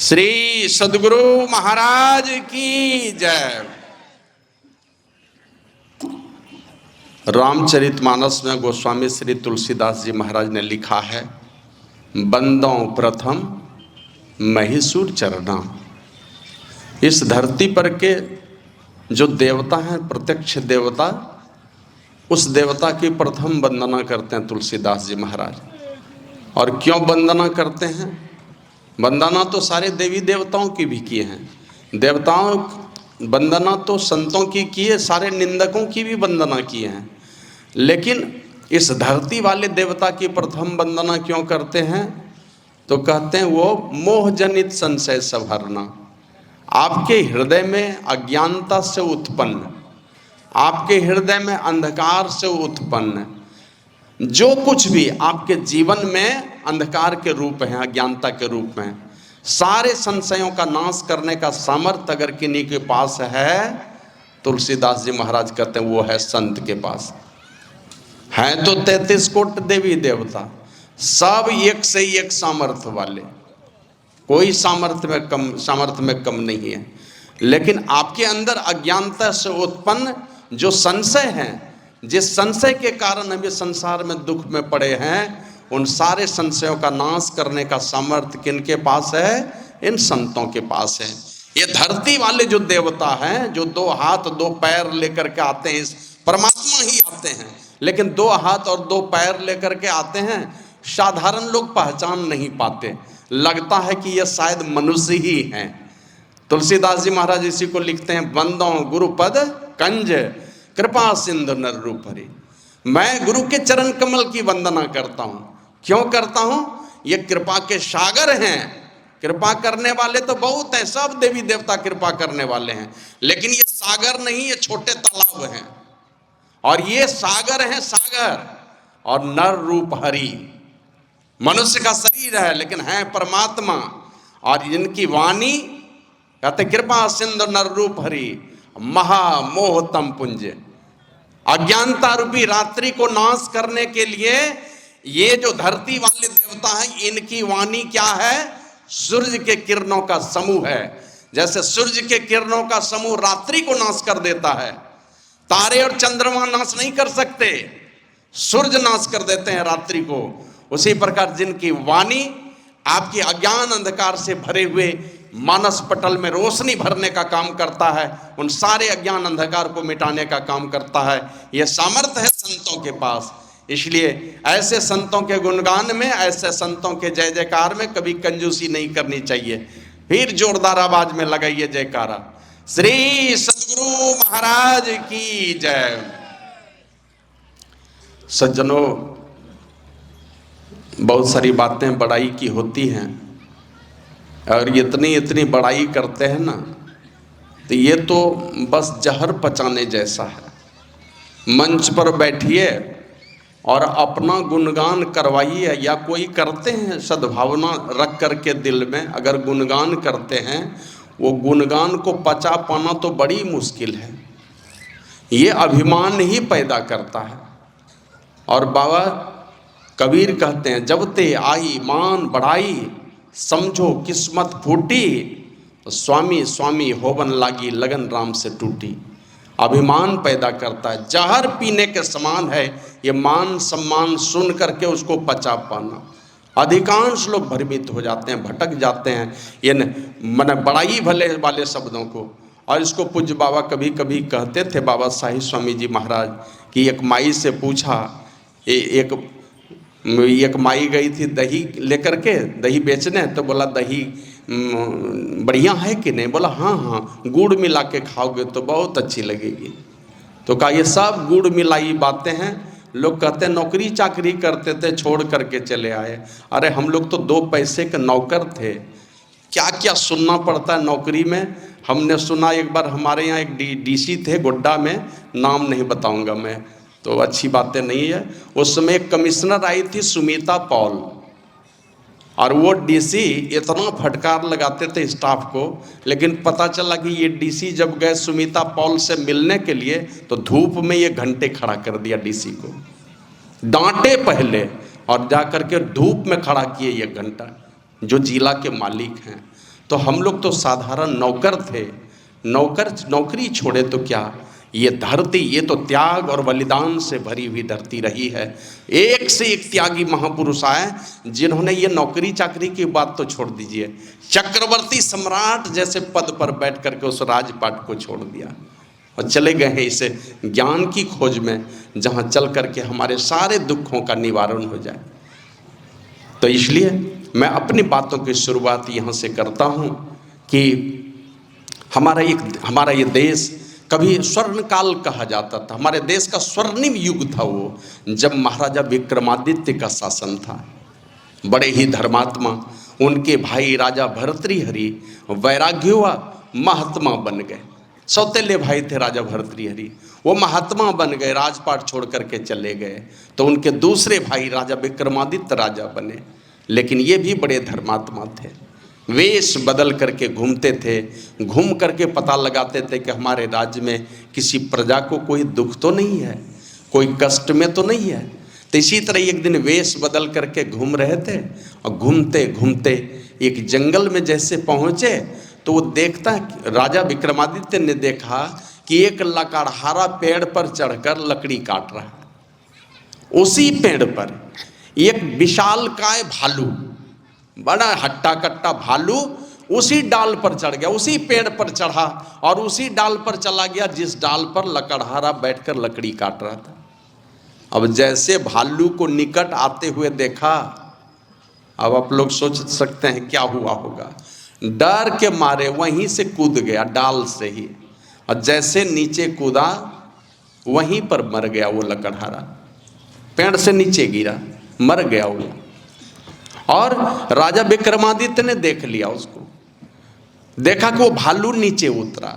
श्री सद्गुरु महाराज की जय। रामचरितमानस में गोस्वामी श्री तुलसीदास जी महाराज ने लिखा है, बंदों प्रथम महिषूर चरना। इस धरती पर के जो देवता हैं, प्रत्यक्ष देवता, उस देवता की प्रथम वंदना करते हैं तुलसीदास जी महाराज। और क्यों वंदना करते हैं? वंदना तो सारे देवी देवताओं की भी किए हैं, देवताओं वंदना तो संतों की है, सारे निंदकों की भी वंदना किए हैं, लेकिन इस धरती वाले देवता की प्रथम वंदना क्यों करते हैं? तो कहते हैं वो मोहजनित संशय संभरना। आपके हृदय में अज्ञानता से उत्पन्न, आपके हृदय में अंधकार से उत्पन्न जो कुछ भी आपके जीवन में अंधकार के रूप है, अज्ञानता के रूप में, सारे संशयों का नाश करने का सामर्थ्य अगर किन्हीं के पास है, तुलसीदास जी महाराज कहते हैं वो है संत के पास। हैं तो 33 कोटि देवी देवता, सब एक से एक सामर्थ्य वाले, कोई सामर्थ्य में कम नहीं है, लेकिन आपके अंदर अज्ञानता से उत्पन्न जो संशय है, जिस संशय के कारण हम इस संसार में दुख में पड़े हैं, उन सारे संशयों का नाश करने का सामर्थ्य किनके पास है? इन संतों के पास है। ये धरती वाले जो देवता हैं, जो 2 हाथ 2 पैर लेकर के आते हैं, इस परमात्मा ही आते हैं, लेकिन 2 हाथ और 2 पैर लेकर के आते हैं, साधारण लोग पहचान नहीं पाते, लगता है कि ये शायद मनुष्य ही हैं। तुलसीदास जी महाराज इसी को लिखते हैं, बंदों गुरुपद कंज कृपा सिंधु नर रूप हरि। मैं गुरु के चरण कमल की वंदना करता हूं। क्यों करता हूं? ये कृपा के सागर हैं। कृपा करने वाले तो बहुत हैं, सब देवी देवता कृपा करने वाले हैं, लेकिन ये सागर नहीं, ये छोटे तालाब हैं, और ये सागर हैं सागर। और नर रूप हरि, मनुष्य का शरीर है लेकिन है परमात्मा। और इनकी वाणी कहते कृपा सिंधु नर रूप हरि महामोहतम पुंज। अज्ञानता रूपी रात्रि को नाश करने के लिए ये जो धरती वाले देवता हैं, इनकी वाणी क्या है? सूर्य के किरणों का समूह है। जैसे सूर्य के किरणों का समूह रात्रि को नाश कर देता है, तारे और चंद्रमा नाश नहीं कर सकते, सूर्य नाश कर देते हैं रात्रि को। उसी प्रकार जिनकी वाणी आपकी अज्ञान अंधकार से भरे हुए मानस पटल में रोशनी भरने का काम करता है, उन सारे अज्ञान अंधकार को मिटाने का काम करता है, यह सामर्थ्य है संतों के पास। इसलिए ऐसे संतों के गुणगान में, ऐसे संतों के जय जयकार में कभी कंजूसी नहीं करनी चाहिए। फिर जोरदार आवाज में लगाइए जयकारा, श्री सद्गुरु महाराज की जय। सज्जनों, बहुत सारी बातें बड़ाई की होती हैं, और इतनी बड़ाई करते हैं ना, तो ये तो बस जहर पचाने जैसा है। मंच पर बैठिए और अपना गुणगान करवाइए, या कोई करते हैं सद्भावना रख करके दिल में, अगर गुणगान करते हैं, वो गुणगान को पचा पाना तो बड़ी मुश्किल है, ये अभिमान ही पैदा करता है। और बाबा कबीर कहते हैं, जब ते आई मान बढ़ाई, समझो किस्मत फूटी, तो स्वामी स्वामी होवन लागी, लगन राम से टूटी। अभिमान पैदा करता है, जहर पीने के समान है ये मान सम्मान सुन करके उसको पचा पाना। अधिकांश लोग भ्रमित हो जाते हैं, भटक जाते हैं ये मन बड़ाई भले वाले शब्दों को। और इसको पूज्य बाबा कभी कभी कहते थे, बाबा साहिब स्वामी जी महाराज, कि एक माई से पूछा, एक माई गई थी दही लेकर के, दही बेचने, तो बोला दही बढ़िया है कि नहीं? बोला हाँ, गुड़ मिला के खाओगे तो बहुत अच्छी लगेगी। तो कहा ये सब गुड़ मिलाई बातें हैं। लोग कहते नौकरी चाकरी करते थे, छोड़ करके चले आए। अरे हम लोग तो 2 पैसे के नौकर थे, क्या क्या सुनना पड़ता है नौकरी में। हमने सुना एक बार हमारे यहाँ एक डीसी थे गोड्डा में, नाम नहीं बताऊंगा मैं, तो अच्छी बातें नहीं है। उस समय एक कमिश्नर आई थी सुमिता पॉल, और वो डीसी इतना फटकार लगाते थे स्टाफ को, लेकिन पता चला कि ये डीसी जब गए सुमिता पॉल से मिलने के लिए, तो धूप में ये घंटे खड़ा कर दिया डीसी को, डांटे पहले और जाकर के धूप में खड़ा किए 1 घंटा, जो जिला के मालिक हैं। तो हम लोग तो साधारण नौकर थे, नौकरी छोड़े तो क्या, ये धरती, ये तो त्याग और बलिदान से भरी हुई धरती रही है। एक से एक त्यागी महापुरुष आए जिन्होंने ये नौकरी चाकरी की बात तो छोड़ दीजिए, चक्रवर्ती सम्राट जैसे पद पर बैठ करके उस राजपाट को छोड़ दिया और चले गए हैं इसे ज्ञान की खोज में, जहाँ चल करके हमारे सारे दुखों का निवारण हो जाए। तो इसलिए मैं अपनी बातों की शुरुआत यहाँ से करता हूँ कि हमारा ये देश कभी स्वर्ण काल कहा जाता था। हमारे देश का स्वर्णिम युग था वो, जब महाराजा विक्रमादित्य का शासन था। बड़े ही धर्मात्मा उनके भाई राजा भर्तृहरि वैराग्यवा महात्मा बन गए। सौतेले भाई थे राजा भर्तृहरि, वो महात्मा बन गए, राजपाट छोड़ करके चले गए। तो उनके दूसरे भाई राजा विक्रमादित्य राजा बने, लेकिन ये भी बड़े धर्मात्मा थे। वेश बदल करके घूमते थे, घूम करके पता लगाते थे कि हमारे राज्य में किसी प्रजा को कोई दुख तो नहीं है, कोई कष्ट में तो नहीं है। तो इसी तरह एक दिन वेश बदल करके घूम रहे थे और घूमते घूमते एक जंगल में जैसे पहुँचे तो वो देखता है, राजा विक्रमादित्य ने देखा कि एक लकड़हारा पेड़ पर चढ़कर लकड़ी काट रहा है। उसी पेड़ पर एक विशालकाय भालू, बड़ा हट्टा कट्टा भालू उसी डाल पर चढ़ गया, उसी पेड़ पर चढ़ा और उसी डाल पर चला गया जिस डाल पर लकड़हारा बैठकर लकड़ी काट रहा था। अब जैसे भालू को निकट आते हुए देखा, अब आप लोग सोच सकते हैं क्या हुआ होगा। डर के मारे वहीं से कूद गया डाल से ही, और जैसे नीचे कूदा वहीं पर मर गया वो लकड़हारा, पेड़ से नीचे गिरा, मर गया वो। और राजा विक्रमादित्य ने देख लिया उसको, देखा कि वो भालू नीचे उतरा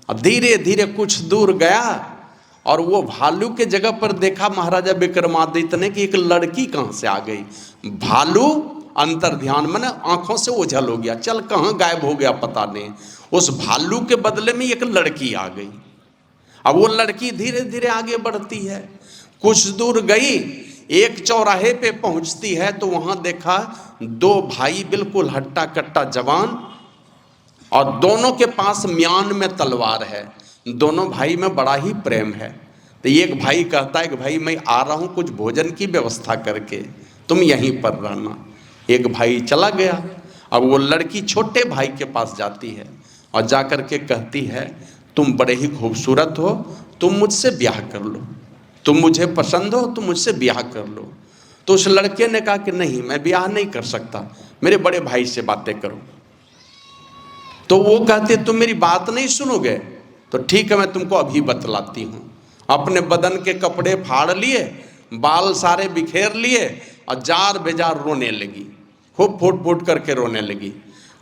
और धीरे धीरे कुछ दूर गया और वो भालू के जगह पर देखा महाराजा विक्रमादित्य ने कि एक लड़की कहाँ से आ गई। भालू अंतर ध्यान में आंखों से ओझल हो गया, चल कहाँ गायब हो गया पता नहीं। उस भालू के बदले में एक लड़की आ गई। अब वो लड़की धीरे धीरे आगे बढ़ती है, कुछ दूर गई, एक चौराहे पे पहुंचती है तो वहां देखा दो भाई बिल्कुल हट्टा कट्टा जवान, और दोनों के पास म्यान में तलवार है। दोनों भाई में बड़ा ही प्रेम है। तो एक भाई कहता है कि भाई मैं आ रहा हूं कुछ भोजन की व्यवस्था करके, तुम यहीं पर रहना। एक भाई चला गया। अब वो लड़की छोटे भाई के पास जाती है और जा कर के कहती है, तुम बड़े ही खूबसूरत हो, तुम मुझसे ब्याह कर लो, तुम मुझे पसंद हो, तुम मुझसे ब्याह कर लो। तो उस लड़के ने कहा कि नहीं, मैं ब्याह नहीं कर सकता, मेरे बड़े भाई से बातें करो। तो वो कहते तुम मेरी बात नहीं सुनोगे, तो ठीक है मैं तुमको अभी बतलाती हूँ। अपने बदन के कपड़े फाड़ लिए, बाल सारे बिखेर लिए और जार बेजार रोने लगी, खूब फूट फूट करके रोने लगी।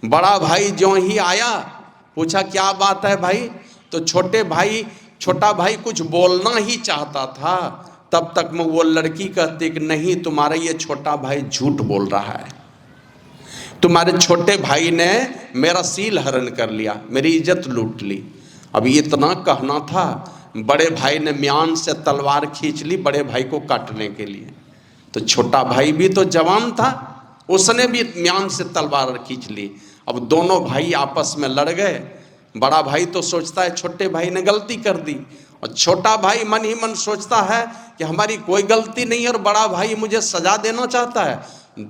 बड़ा भाई ज्यों ही आया, पूछा क्या बात है भाई। तो छोटा भाई कुछ बोलना ही चाहता था, तब तक में वो लड़की कहती कि नहीं, तुम्हारा ये छोटा भाई झूठ बोल रहा है, तुम्हारे छोटे भाई ने मेरा सील हरण कर लिया, मेरी इज्जत लूट ली। अब इतना कहना था, बड़े भाई ने म्यान से तलवार खींच ली बड़े भाई को काटने के लिए। तो छोटा भाई भी तो जवान था, उसने भी म्यान से तलवार खींच ली। अब दोनों भाई आपस में लड़ गए। बड़ा भाई तो सोचता है छोटे भाई ने गलती कर दी, और छोटा भाई मन ही मन सोचता है कि हमारी कोई गलती नहीं और बड़ा भाई मुझे सजा देना चाहता है।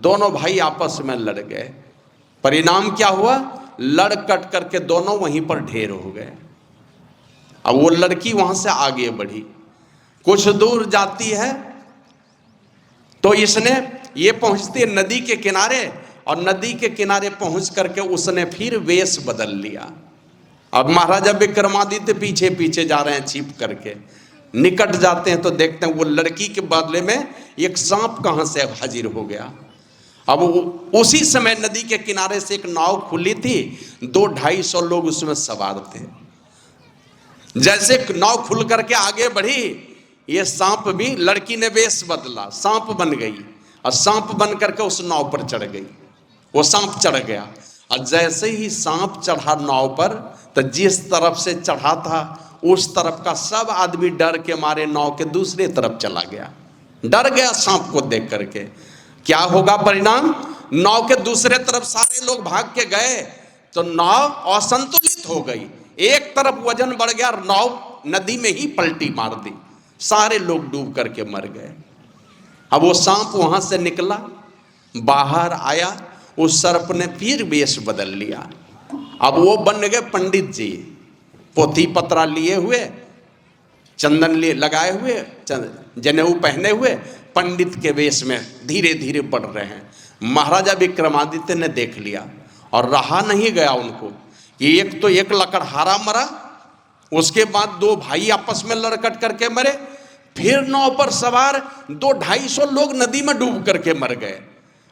दोनों भाई आपस में लड़ गए। परिणाम क्या हुआ, लड़ कट करके दोनों वहीं पर ढेर हो गए। अब वो लड़की वहां से आगे बढ़ी, कुछ दूर जाती है तो इसने ये पहुंचती है नदी के किनारे, और नदी के किनारे पहुंच करके उसने फिर वेश बदल लिया। अब महाराजा विक्रमादित्य पीछे पीछे जा रहे हैं छिप करके। निकट जाते हैं तो देखते हैं वो लड़की के बदले में एक सांप कहां से हाजिर हो गया। अब उसी समय नदी के किनारे से एक नाव खुली थी, 200-250 लोग उसमें सवार थे। जैसे नाव खुल करके आगे बढ़ी, ये सांप भी, लड़की ने वेश बदला, सांप बन गई और सांप बन करके उस नाव पर चढ़ गई। वो सांप चढ़ गया और जैसे ही सांप चढ़ा नाव पर, तो जिस तरफ से चढ़ा था उस तरफ का सब आदमी डर के मारे नाव के दूसरे तरफ चला गया, डर गया सांप को देख करके। क्या होगा परिणाम, नाव के दूसरे तरफ सारे लोग भाग के गए तो नाव असंतुलित हो गई, एक तरफ वजन बढ़ गया, नाव नदी में ही पलटी मार दी, सारे लोग डूब करके मर गए। अब वो सांप वहां से निकला, बाहर आया, उस सर्प ने फिर वेश बदल लिया। अब वो बन गए पंडित जी, पोथी पत्रा लिए हुए, चंदन लिए लगाए हुए, जनेऊ पहने हुए, पंडित के वेश में धीरे धीरे बढ़ रहे हैं। महाराजा विक्रमादित्य ने देख लिया और रहा नहीं गया उनको कि एक तो एक लकड़हारा मरा, उसके बाद 2 भाई आपस में लड़कट करके मरे, फिर नाव पर सवार 200-250 लोग नदी में डूब करके मर गए।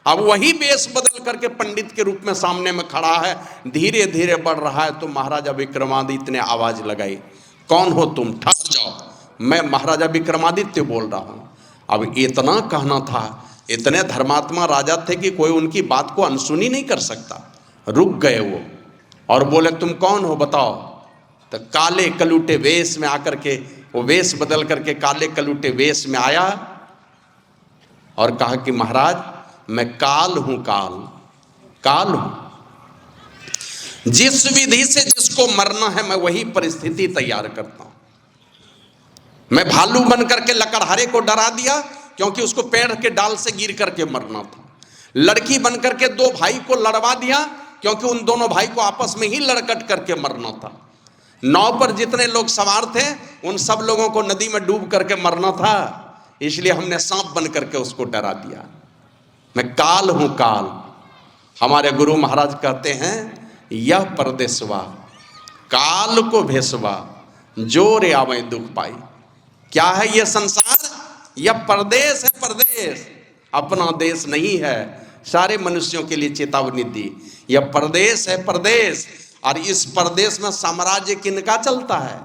अब वही वेश बदल करके पंडित के रूप में सामने में खड़ा है, धीरे धीरे बढ़ रहा है। तो महाराजा विक्रमादित्य ने आवाज लगाई, कौन हो तुम, ठहर जाओ, मैं महाराजा विक्रमादित्य बोल रहा हूं। अब इतना कहना था, इतने धर्मात्मा राजा थे कि कोई उनकी बात को अनसुनी नहीं कर सकता। रुक गए वो और बोले, तुम कौन हो बताओ। तो काले कलूटे वेश में आकर के, वो वेश बदल करके काले कलूटे वेश में आया और कहा कि महाराज मैं काल हूं, काल हूं, जिस विधि से जिसको मरना है मैं वही परिस्थिति तैयार करता हूं। मैं भालू बन करके लकड़हारे को डरा दिया क्योंकि उसको पेड़ के डाल से गिर करके मरना था। लड़की बन करके 2 भाई को लड़वा दिया क्योंकि उन दोनों भाई को आपस में ही लड़कट करके मरना था। नाव पर जितने लोग सवार थे उन सब लोगों को नदी में डूब करके मरना था, इसलिए हमने सांप बन करके उसको डरा दिया। मैं काल हूं, काल। हमारे गुरु महाराज कहते हैं, यह परदेसवा काल को भेसवा, जोर आवे दुख पाई। क्या है ये संसार? यह परदेश है, परदेश, अपना देश नहीं है। सारे मनुष्यों के लिए चेतावनी दी, यह परदेश है, परदेश। और इस परदेश में साम्राज्य किनका चलता है?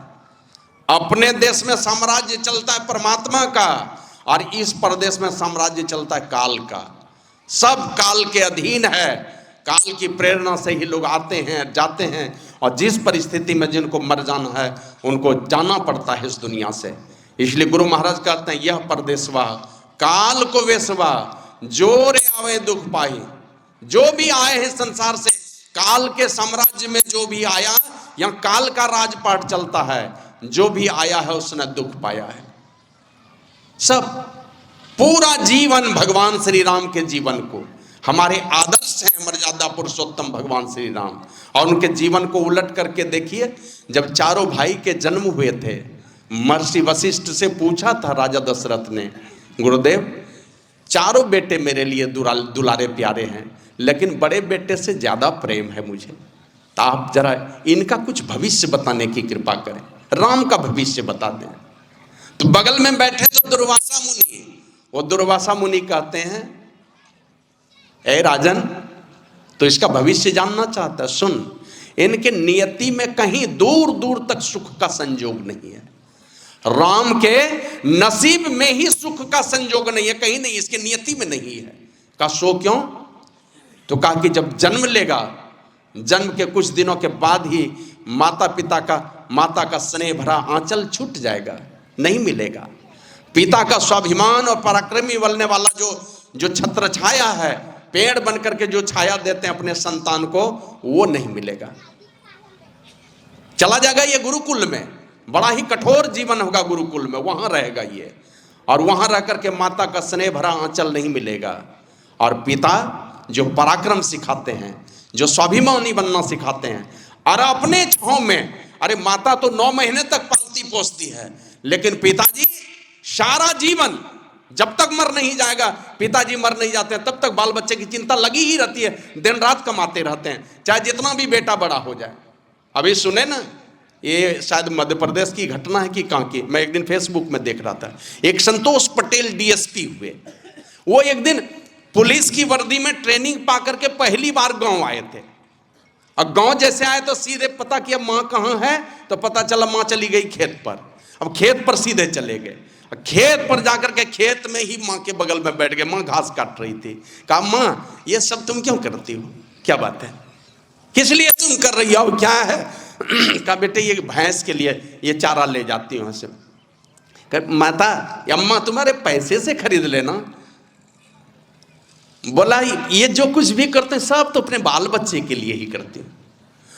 अपने देश में साम्राज्य चलता है परमात्मा का, और इस परदेश में साम्राज्य चलता है काल का। सब काल के अधीन है, काल की प्रेरणा से ही लोग आते हैं जाते हैं, और जिस परिस्थिति में जिनको मर जाना है उनको जाना पड़ता है इस दुनिया से। इसलिए गुरु महाराज कहते हैं, यह परदेसवा काल को वेसवा, जोर आवे दुख पाई। जो भी आए हैं संसार से, काल के साम्राज्य में जो भी आया, यहाँ काल का राजपाट चलता है, जो भी आया है उसने दुख पाया है। सब पूरा जीवन भगवान श्री राम के जीवन को, हमारे आदर्श हैं मर्यादा पुरुषोत्तम भगवान श्री राम, और उनके जीवन को उलट करके देखिए। जब चारों भाई के जन्म हुए थे, महर्षि वशिष्ठ से पूछा था राजा दशरथ ने, गुरुदेव चारों बेटे मेरे लिए दुलारे प्यारे हैं, लेकिन बड़े बेटे से ज्यादा प्रेम है मुझे, तो आप जरा इनका कुछ भविष्य बताने की कृपा करें, राम का भविष्य बता दें। तो बगल में बैठे तो दुर्वासा मुनि, वो दुर्वासा मुनि कहते हैं, ए राजन, तो इसका भविष्य जानना चाहता है, सुन, इनके नियति में कहीं दूर दूर तक सुख का संयोग नहीं है। राम के नसीब में ही सुख का संयोग नहीं है, कहीं नहीं, इसके नियति में नहीं है। का सो क्यों? तो कहा कि जब जन्म लेगा, जन्म के कुछ दिनों के बाद ही माता का स्नेह भरा आंचल छूट जाएगा, नहीं मिलेगा। पिता का स्वाभिमान और पराक्रमी बनने वाला जो छत्र छाया है, पेड़ बनकर के जो छाया देते हैं अपने संतान को, वो नहीं मिलेगा। चला जाएगा ये गुरुकुल में, बड़ा ही कठोर जीवन होगा गुरुकुल में, वहां रहेगा ये, और वहां रह करके माता का स्नेह भरा आंचल नहीं मिलेगा। और पिता जो पराक्रम सिखाते हैं, जो स्वाभिमानी बनना सिखाते हैं, और अपने छांव में, अरे माता तो 9 महीने तक पालती पोसती है, लेकिन पिताजी सारा जीवन, जब तक मर नहीं जाएगा, पिताजी मर नहीं जाते हैं तब तक बाल बच्चे की चिंता लगी ही रहती है, दिन रात कमाते रहते हैं, चाहे जितना भी बेटा बड़ा हो जाए। अभी सुने ना, ये शायद मध्य प्रदेश की घटना है कि कहाँ की, मैं एक दिन फेसबुक में देख रहा था, एक संतोष पटेल डीएसपी हुए, वो एक दिन पुलिस की वर्दी में ट्रेनिंग पा करके पहली बार गांव आए थे। और गांव जैसे आए तो सीधे पता किया माँ कहाँ है, तो पता चला माँ चली गई खेत पर। अब खेत पर सीधे चले गए, खेत पर जाकर के खेत में ही माँ के बगल में बैठ गए, माँ घास काट रही थी। कहा, माँ ये सब तुम क्यों करती हो, क्या बात है, किस लिए तुम कर रही हो, क्या है? कहा, बेटे ये भैंस के लिए ये चारा ले जाती हूँ से। माता, अम्मा तुम्हारे पैसे से खरीद लेना। बोला, ये जो कुछ भी करते हैं सब तो अपने बाल बच्चे के लिए ही करते हैं,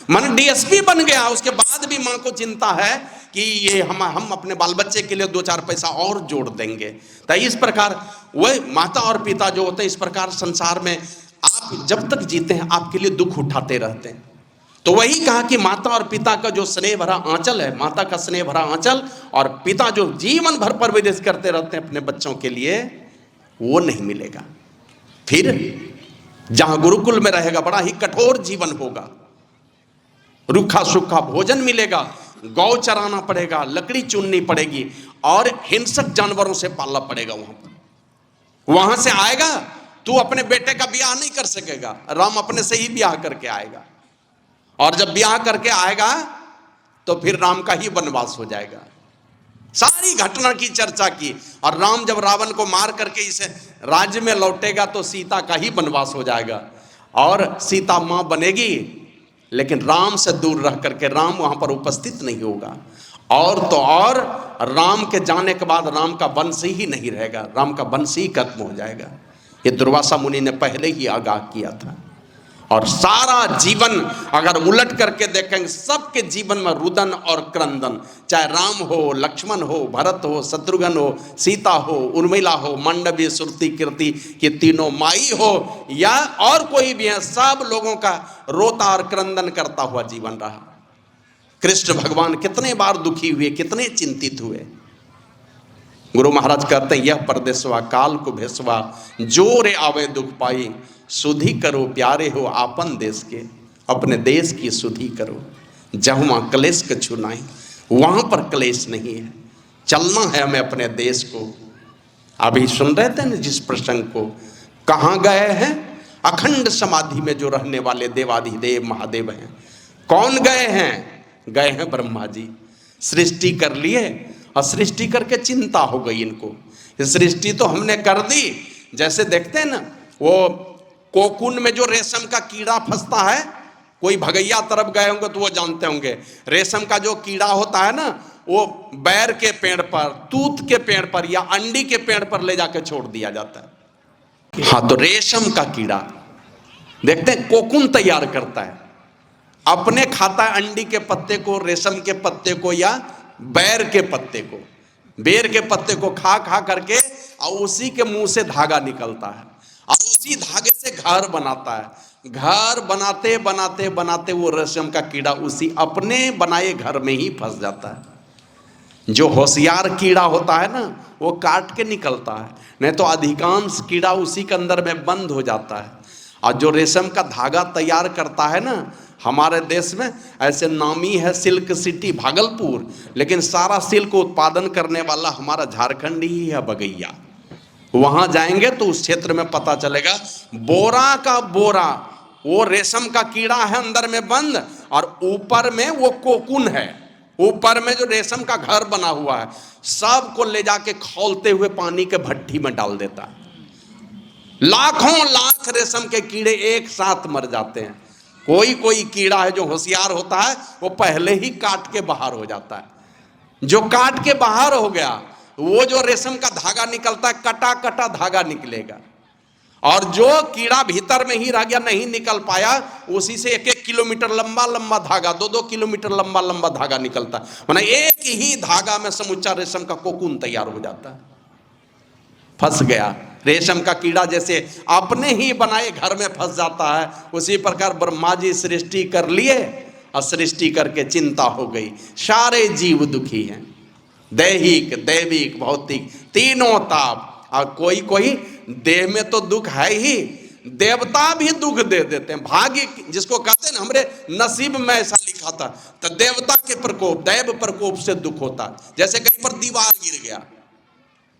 मन डीएसपी बन गया, उसके बाद भी माँ को चिंता है कि ये हम अपने बाल बच्चे के लिए 2-4 पैसा और जोड़ देंगे। तो इस प्रकार वह माता और पिता जो होते हैं, इस प्रकार संसार में आप जब तक जीते हैं आपके लिए दुख उठाते रहते हैं। तो वही कहा कि माता और पिता का जो स्नेह भरा आंचल है, माता का स्नेह भरा आंचल, और पिता जो जीवन भर परवरिश करते रहते हैं अपने बच्चों के लिए, वो नहीं मिलेगा। फिर जहां गुरुकुल में रहेगा बड़ा ही कठोर जीवन होगा, रूखा सूखा भोजन मिलेगा, गौ चराना पड़ेगा, लकड़ी चुननी पड़ेगी, और हिंसक जानवरों से पालना पड़ेगा। वहां से आएगा तू अपने बेटे का ब्याह नहीं कर सकेगा, राम अपने से ही ब्याह करके आएगा, और जब ब्याह करके आएगा तो फिर राम का ही वनवास हो जाएगा। सारी घटना की चर्चा की, और राम जब रावण को मार करके इसे राज्य में लौटेगा तो सीता का ही वनवास हो जाएगा, और सीता मां बनेगी, लेकिन राम से दूर रह करके राम वहां पर उपस्थित नहीं होगा। और तो और राम के जाने के बाद राम का वंश ही नहीं रहेगा, राम का वंश ही खत्म हो जाएगा। ये दुर्वासा मुनि ने पहले ही आगाह किया था। और सारा जीवन अगर उलट करके देखेंगे, सबके जीवन में रुदन और क्रंदन, चाहे राम हो, लक्ष्मण हो, भरत हो, शत्रुघ्न हो, सीता हो, उर्मिला हो, मांडवी, श्रुति, कीर्ति की तीनों माई हो, या और कोई भी है, सब लोगों का रोता और क्रंदन करता हुआ जीवन रहा। कृष्ण भगवान कितने बार दुखी हुए, कितने चिंतित हुए। गुरु महाराज कहते हैं, यह परदेसवा काल को भेसवा, जोरे आवे दुख पाई, सुधि करो प्यारे हो आपन देश के, अपने देश की सुधि करो। जहाँ क्लेश कछु नहीं, वहाँ पर क्लेश नहीं है, चलना है हमें अपने देश को। अभी सुन रहे थे ना जिस प्रसंग को, कहाँ गए हैं अखंड समाधि में जो रहने वाले देवाधिदेव महादेव हैं, कौन गए हैं? गए हैं ब्रह्मा जी। सृष्टि कर लिए, और सृष्टि करके चिंता हो गई इनको। सृष्टि तो हमने कर दी, जैसे देखते हैं ना वो कोकून में जो रेशम का कीड़ा फंसता है, कोई भगैया तरफ गए होंगे तो वो जानते होंगे, रेशम का जो कीड़ा होता है ना, वो बैर के पेड़ पर, तूत के पेड़ पर या अंडी के पेड़ पर ले जाके छोड़ दिया जाता है। हाँ, तो रेशम का कीड़ा देखते हैं कोकून तैयार करता है, अपने खाता है अंडी के पत्ते को, रेशम के पत्ते को, या बैर के पत्ते को, बेर के पत्ते को खा खा करके, और उसी के मुंह से धागा निकलता है, और उसी धागे से घर बनाता है। घर बनाते बनाते बनाते वो रेशम का कीड़ा उसी अपने बनाए घर में ही फंस जाता है। जो होशियार कीड़ा होता है ना, वो काट के निकलता है, नहीं तो अधिकांश कीड़ा उसी के अंदर में बंद हो जाता है। और जो रेशम का धागा तैयार करता है ना, हमारे देश में ऐसे नामी है सिल्क सिटी भागलपुर, लेकिन सारा सिल्क उत्पादन करने वाला हमारा झारखंड ही है, बगैया। वहां जाएंगे तो उस क्षेत्र में पता चलेगा, बोरा का बोरा वो रेशम का कीड़ा है अंदर में बंद, और ऊपर में वो कोकून है, ऊपर में जो रेशम का घर बना हुआ है, सबको ले जाके खौलते हुए पानी के भट्टी में डाल देता है। लाखों लाख रेशम के कीड़े एक साथ मर जाते हैं। कोई कोई कीड़ा है जो होशियार होता है, वो पहले ही काट के बाहर हो जाता है। जो काट के बाहर हो गया, वो जो रेशम का धागा निकलता है, कटा कटा धागा निकलेगा। और जो कीड़ा भीतर में ही रह गया, नहीं निकल पाया, उसी से 1-1 किलोमीटर लंबा लंबा धागा, 2-2 किलोमीटर लंबा लंबा धागा निकलता है। माने एक ही धागा में समूचा रेशम का कोकून तैयार हो जाता है। फंस गया रेशम का कीड़ा, जैसे अपने ही बनाए घर में फंस जाता है, उसी प्रकार ब्रह्मा जी सृष्टि कर लिए, और सृष्टि करके चिंता हो गई। सारे जीव दुखी हैं, दैहिक, दैविक, भौतिक, तीनों ताप। और कोई कोई देह में तो दुख है ही, देवता भी दुख दे देते हैं। भाग्य जिसको कहते हैं ना, हमरे नसीब में ऐसा लिखा था, तो देवता के प्रकोप, दैव प्रकोप से दुख होता है। जैसे कहीं पर दीवार गिर गया,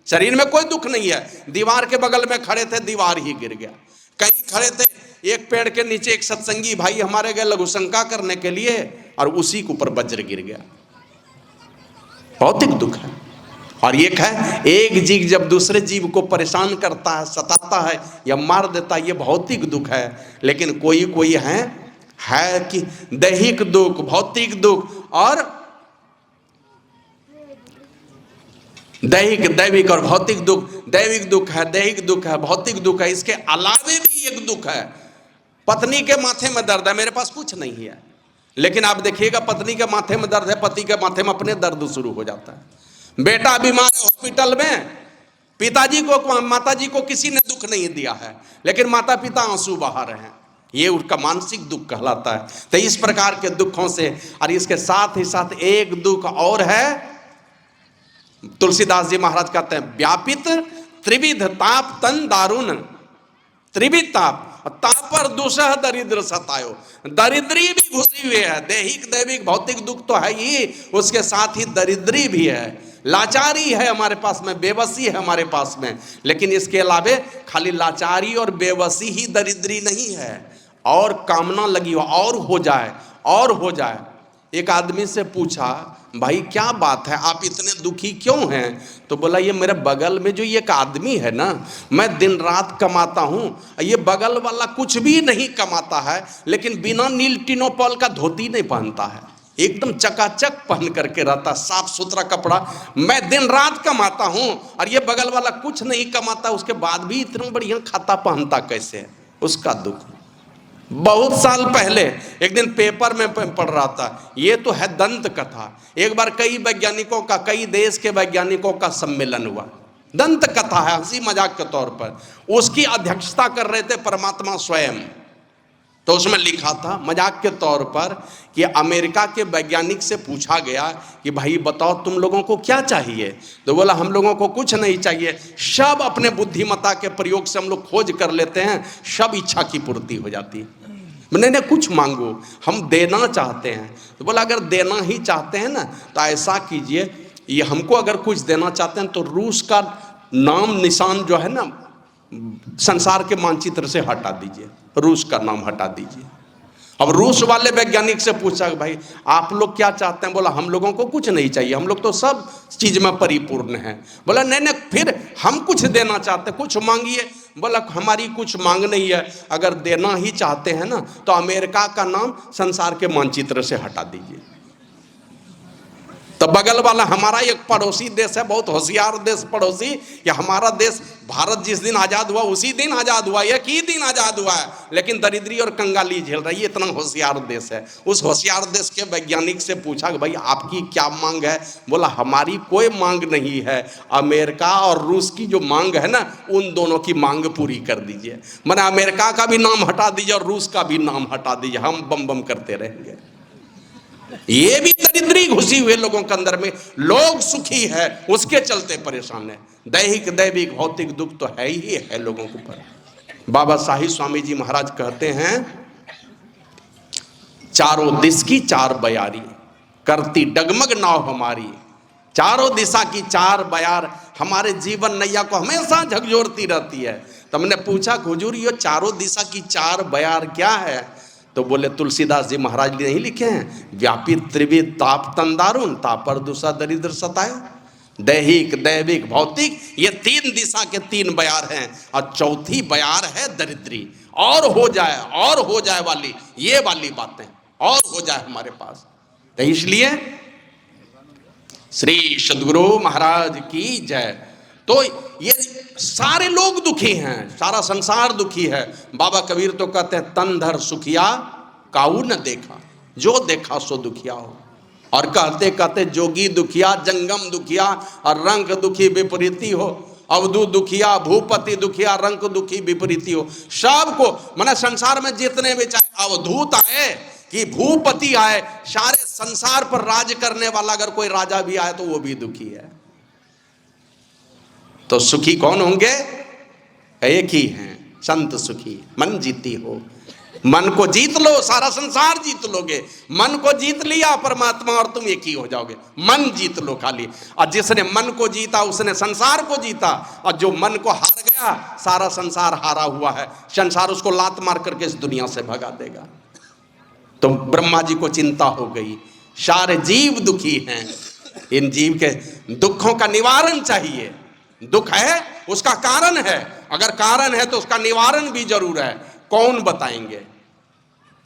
शरीर में कोई दुख नहीं है, दीवार के बगल में खड़े थे, दीवार ही गिर गया। कहीं खड़े थे, एक पेड़ के नीचे एक सत्संगी भाई हमारे गए लघु शंका करने के लिए, और उसी के ऊपर वज्र गिर गया। भौतिक दुख है। और एक है, एक जीव जब दूसरे जीव को परेशान करता है, सताता है या मार देता है, ये भौतिक दुख है। लेकिन कोई कोई है कि दैहिक दुख, भौतिक दुख, और दैविक और भौतिक दुख। दैविक दुख है, दैहिक दुख है, भौतिक दुख है। इसके अलावे भी एक दुख है, पत्नी के माथे में दर्द है, मेरे पास कुछ नहीं है, लेकिन आप देखिएगा पत्नी के माथे में दर्द है, पति के माथे में अपने दर्द शुरू हो जाता है। बेटा बीमार है हॉस्पिटल में, पिताजी को माताजी को किसी ने दुख नहीं दिया है, लेकिन माता पिता आंसू बहा रहे हैं, ये उनका मानसिक दुख कहलाता है। तो इस प्रकार के दुखों से, और इसके साथ ही साथ एक दुख और है, तुलसीदास जी महाराज कहते हैं व्यापित त्रिविध ताप तन दारुण, त्रिविध ताप, तापर दुसह दरिद्र सतायो, दरिद्री भी घुसी हुई है, दैहिक दैविक भौतिक दुख तो है ही, उसके साथ ही दरिद्री भी है, लाचारी है हमारे पास में, बेबसी है हमारे पास में। लेकिन इसके अलावे खाली लाचारी और बेबसी ही दरिद्री नहीं है, और कामना लगी और हो जाए और हो जाए। एक आदमी से पूछा, भाई क्या बात है, आप इतने दुखी क्यों हैं? तो बोला, ये मेरे बगल में जो ये एक आदमी है ना, मैं दिन रात कमाता हूँ, ये बगल वाला कुछ भी नहीं कमाता है, लेकिन बिना नील टिनोपॉल का धोती नहीं पहनता है, एकदम चकाचक पहन करके रहता, साफ सुथरा कपड़ा। मैं दिन रात कमाता हूँ और ये बगल वाला कुछ नहीं कमाता, उसके बाद भी इतना बढ़िया खाता पहनता कैसे है? उसका दुख। बहुत साल पहले एक दिन पेपर में पढ़ रहा था, ये तो है दंत कथा। एक बार कई वैज्ञानिकों का, कई देश के वैज्ञानिकों का सम्मेलन हुआ, दंत कथा है, हंसी मजाक के तौर पर। उसकी अध्यक्षता कर रहे थे परमात्मा स्वयं। तो उसमें लिखा था मजाक के तौर पर कि अमेरिका के वैज्ञानिक से पूछा गया कि भाई बताओ तुम लोगों को क्या चाहिए? तो बोला, हम लोगों को कुछ नहीं चाहिए, सब अपने बुद्धिमत्ता के प्रयोग से हम लोग खोज कर लेते हैं, सब इच्छा की पूर्ति हो जाती है। नहीं कुछ मांगो, हम देना चाहते हैं। तो बोला, अगर देना ही चाहते हैं ना तो ऐसा कीजिए, ये हमको अगर कुछ देना चाहते हैं तो रूस का नाम निशान जो है ना संसार के मानचित्र से हटा दीजिए, रूस का नाम हटा दीजिए। अब रूस वाले वैज्ञानिक से पूछा, भाई आप लोग क्या चाहते हैं? बोला, हम लोगों को कुछ नहीं चाहिए, हम लोग तो सब चीज में परिपूर्ण हैं। बोला, नहीं फिर हम कुछ देना चाहते हैं, कुछ मांगिए। बोला, हमारी कुछ मांग नहीं है, अगर देना ही चाहते हैं ना तो अमेरिका का नाम संसार के मानचित्र से हटा दीजिए। तो बगल वाला हमारा एक पड़ोसी देश है, बहुत होशियार देश पड़ोसी, या हमारा देश भारत जिस दिन आजाद हुआ उसी दिन आजाद हुआ, एक ही दिन आजाद हुआ है, लेकिन दरिद्री और कंगाली झेल रही है, इतना होशियार देश है। उस होशियार देश के वैज्ञानिक से पूछा कि भाई आपकी क्या मांग है? बोला, हमारी कोई मांग नहीं है, अमेरिका और रूस की जो मांग है ना, उन दोनों की मांग पूरी कर दीजिए। मैंने अमेरिका का भी नाम हटा दीजिए और रूस का भी नाम हटा दीजिए, हम बम बम करते रहेंगे। ये भी दरिद्री घुसी हुए लोगों के अंदर में, लोग सुखी है उसके चलते परेशान है। दैहिक दैविक भौतिक दुख तो है ही है लोगों के ऊपर। बाबा साहिब स्वामी जी महाराज कहते हैं, चारों दिश की चार बयारी करती डगमग नाव हमारी, चारों दिशा की चार बयार हमारे जीवन नैया को हमेशा झकझोरती रहती है। तो हमने पूछा, हुजूर ये चारों दिशा की चार बयार क्या है? तो बोले, तुलसीदास जी महाराज ने नहीं लिखे हैं, व्यापित त्रिविध ताप तन दारुण, तापर दुसा दरिद्र सताए। दैहिक दैविक भौतिक ये तीन दिशा के तीन बयार हैं, और चौथी बयार है दरिद्री, और हो जाए वाली, ये वाली बातें और हो जाए हमारे पास। तो इसलिए श्री सद्गुरु महाराज की जय। तो ये सारे लोग दुखी हैं, सारा संसार दुखी है। बाबा कबीर तो कहते हैं, तन धर सुखिया काऊ न देखा, जो देखा सो दुखिया हो। और कहते कहते जोगी दुखिया जंगम दुखिया और रंग दुखी विपरीती हो, अवधू दुखिया भूपति दुखिया रंग दुखी विपरीती हो। सबको माने संसार में जितने भी, चाहे अवधूत आए कि भूपति आए, सारे संसार पर राज करने वाला अगर कोई राजा भी आए तो वो भी दुखी है। तो सुखी कौन होंगे? एक ही हैं, संत सुखी। मन जीती हो, मन को जीत लो, सारा संसार जीत लोगे। मन को जीत लिया परमात्मा और तुम एक ही हो जाओगे। मन जीत लो खाली। और जिसने मन को जीता उसने संसार को जीता, और जो मन को हार गया सारा संसार हारा हुआ है। संसार उसको लात मार करके इस दुनिया से भगा देगा। तो ब्रह्मा जी को चिंता हो गई, सारे जीव दुखी हैं, इन जीव के दुखों का निवारण चाहिए। दुख है उसका कारण है, अगर कारण है तो उसका निवारण भी जरूर है, कौन बताएंगे?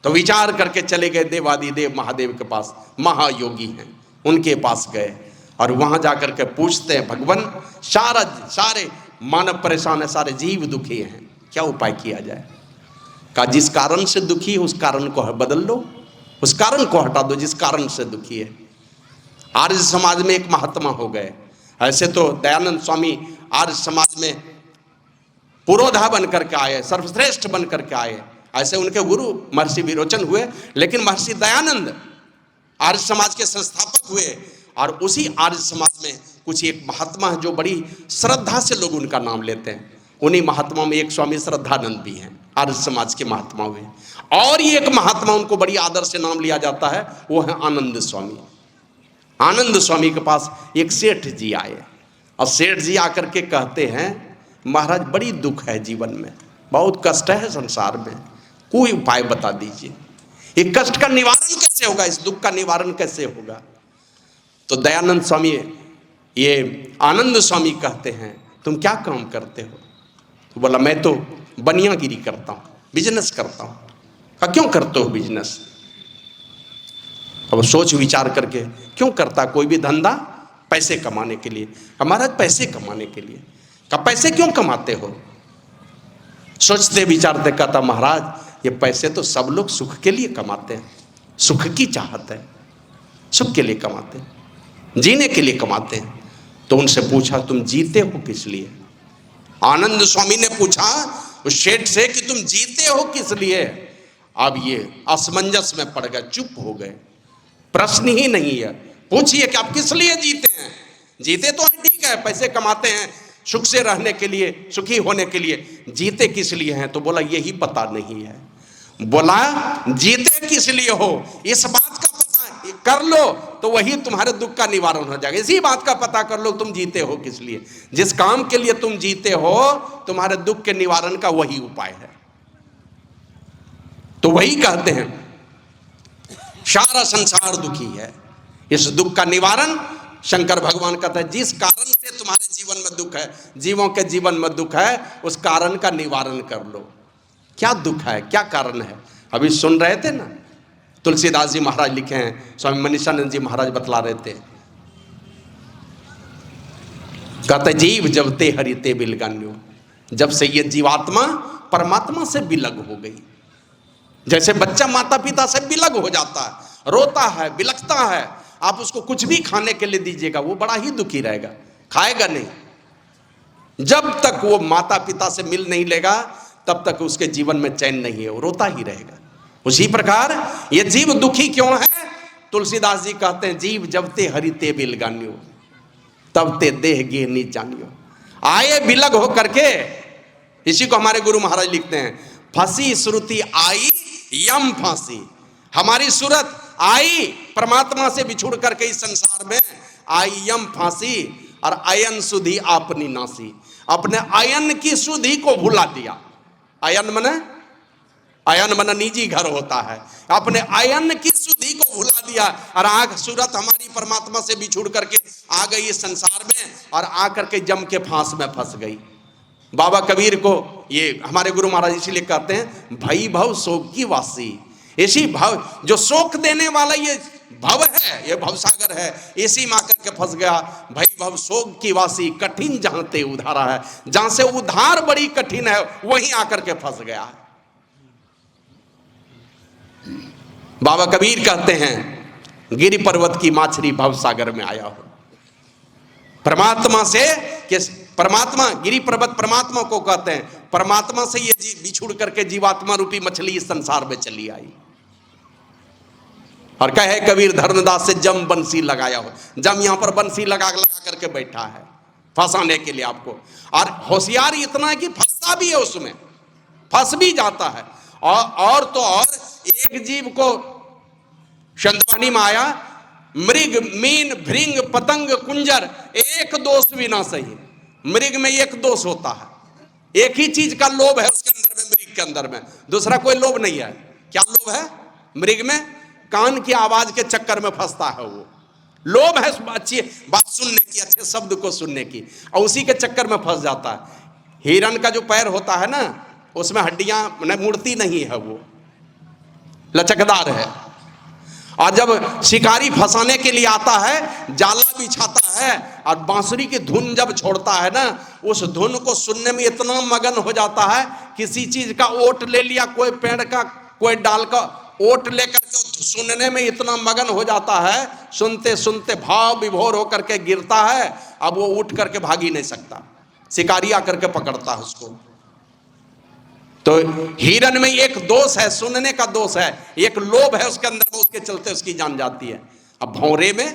तो विचार करके चले गए देवादिदेव महादेव के पास, महायोगी हैं, उनके पास गए और वहां जाकर के पूछते हैं, भगवान सारे मानव परेशान है, सारे जीव दुखी हैं, क्या उपाय किया जाए? का जिस कारण से दुखी है उस कारण को बदल लो। उस कारण को हटा दो जिस कारण से दुखी है। आर्य समाज में एक महात्मा हो गए। ऐसे तो दयानंद स्वामी आर्य समाज में पुरोधा बन करके आए, सर्वश्रेष्ठ बन करके आए। ऐसे उनके गुरु महर्षि विरोचन हुए, लेकिन महर्षि दयानंद आर्य समाज के संस्थापक हुए। और उसी आर्य समाज में कुछ एक महात्मा है जो बड़ी श्रद्धा से लोग उनका नाम लेते हैं। उन्हीं महात्मा में एक स्वामी श्रद्धानंद भी हैं, आर्य समाज के महात्मा हुए। और ये एक महात्मा उनको बड़ी आदर से नाम लिया जाता है, वो है आनंद स्वामी। आनंद स्वामी के पास एक सेठ जी आए और सेठ जी आकर के कहते हैं, महाराज बड़ी दुख है जीवन में, बहुत कष्ट है संसार में, कोई उपाय बता दीजिए। ये कष्ट का निवारण कैसे होगा, इस दुख का निवारण कैसे होगा। तो दयानंद स्वामी, ये आनंद स्वामी कहते हैं, तुम क्या काम करते हो? तो बोला, मैं तो बनियागिरी करता हूँ, बिजनेस करता हूँ। कहा, क्यों करते हो बिजनेस? अब सोच विचार करके, क्यों करता कोई भी धंधा? पैसे कमाने के लिए। महाराज पैसे कमाने के लिए? कहा, पैसे क्यों कमाते हो? सोचते विचारते कहता, महाराज ये पैसे तो सब लोग सुख के लिए कमाते हैं, सुख की चाहत है, सुख के लिए कमाते हैं, जीने के लिए कमाते हैं। तो उनसे पूछा, तुम जीते हो किस लिए? आनंद स्वामी ने पूछा उस सेठ से कि तुम जीते हो किस लिए? अब ये असमंजस में पड़ गए, चुप हो गए, प्रश्न ही नहीं है। पूछिए कि आप किस लिए जीते हैं? जीते तो है, ठीक है, पैसे कमाते हैं सुख से रहने के लिए, सुखी होने के लिए, जीते किस लिए हैं? तो बोला, यही पता नहीं है। बोला, जीते किस लिए हो इस बात का पता कर लो तो वही तुम्हारे दुख का निवारण हो जाएगा। इसी बात का पता कर लो तुम जीते हो किस लिए, जिस काम के लिए तुम जीते हो तुम्हारे दुख के निवारण का वही उपाय है। तो वही कहते हैं, सारा संसार दुखी है, इस दुख का निवारण शंकर भगवान कहते हैं, जिस कारण से तुम्हारे जीवन में दुख है, जीवों के जीवन में दुख है, उस कारण का निवारण कर लो। क्या दुख है, क्या कारण है? अभी सुन रहे थे ना, तुलसीदास जी महाराज लिखे हैं, स्वामी मनीषानंद जी महाराज बतला रहे थे, कहते जीव जब ते हरिते बिलगान्यो, जब से ये जीवात्मा परमात्मा से बिलग हो गई। जैसे बच्चा माता पिता से बिलग हो जाता है, रोता है, बिलखता है, आप उसको कुछ भी खाने के लिए दीजिएगा वो बड़ा ही दुखी रहेगा, खाएगा नहीं। जब तक वो माता पिता से मिल नहीं लेगा तब तक उसके जीवन में चैन नहीं है, वो रोता ही रहेगा। उसी प्रकार ये जीव दुखी क्यों है? तुलसीदास जी कहते हैं, जीव जब ते हरिते बिलगान्यो तब ते देह गे नी जानियो। आए बिलग हो करके, इसी को हमारे गुरु महाराज लिखते हैं, फंसी श्रुति आई यम फांसी। हमारी सूरत आई परमात्मा से बिछुड़ करके इस संसार में, आई यम फांसी और अयन सुधि आपनी नासी। अपने अयन की सुधि को भुला दिया। अयन मने निजी घर होता है, अपने अयन की सुधि को भुला दिया और आग सूरत हमारी परमात्मा से बिछुड़ करके आ गई इस संसार में और आकर के जम के फांस में फंस गई। बाबा कबीर को ये हमारे गुरु महाराज इसीलिए कहते हैं, भई भव शोक की वासी। इसी भव जो शोक देने वाला ये भव है, ये भवसागर है, इसी में आकर के फंस गया। भई भव शोक की वासी, कठिन जहां ते उधारा है, जहां से उधार बड़ी कठिन है वहीं आकर के फंस गया। बाबा कबीर कहते हैं, गिरि पर्वत की माछरी भवसागर में आया हो। परमात्मा से कि परमात्मा, गिरि पर्वत परमात्मा को कहते हैं, परमात्मा से ये बिछुड़ करके जीवात्मा रूपी मछली इस संसार में चली आई। और कहे कबीर धर्मदास से, जम बंसी लगाया हो। जम यहां पर बंसी लगा करके बैठा है फंसाने के लिए आपको। और होशियार इतना है कि फंसता भी है, उसमें फंस भी जाता है। और तो और एक जीव को शंतवानी में आया, मृग मीन भृंग पतंग कुंजर एक दोष भी ना सही। मृग में एक दोष होता है, एक ही चीज का लोभ है उसके अंदर में, मृग के अंदर में दूसरा कोई लोभ नहीं है। क्या लोभ है मृग में? कान की आवाज के चक्कर में फंसता है वो, लोभ है अच्छी बात सुनने की, अच्छे शब्द को सुनने की, और उसी के चक्कर में फंस जाता है। हिरण का जो पैर होता है ना, उसमें हड्डियां मूर्ति नहीं है, वो लचकदार है। और जब शिकारी फंसाने के लिए आता है, जाला बिछाता है और बांसुरी की धुन जब छोड़ता है ना, उस धुन को सुनने में इतना मगन हो जाता है, किसी चीज का ओट ले लिया, कोई पेड़ का कोई डाल का ओट लेकर के सुनने में इतना मगन हो जाता है, सुनते सुनते भाव विभोर होकर के गिरता है। अब वो उठ करके भाग ही नहीं सकता, शिकारी आकर के पकड़ता है उसको। तो हिरन में एक दोष है, सुनने का दोष है, एक लोभ है उसके अंदर में, उसके चलते उसकी जान जाती है। अब भौरे में,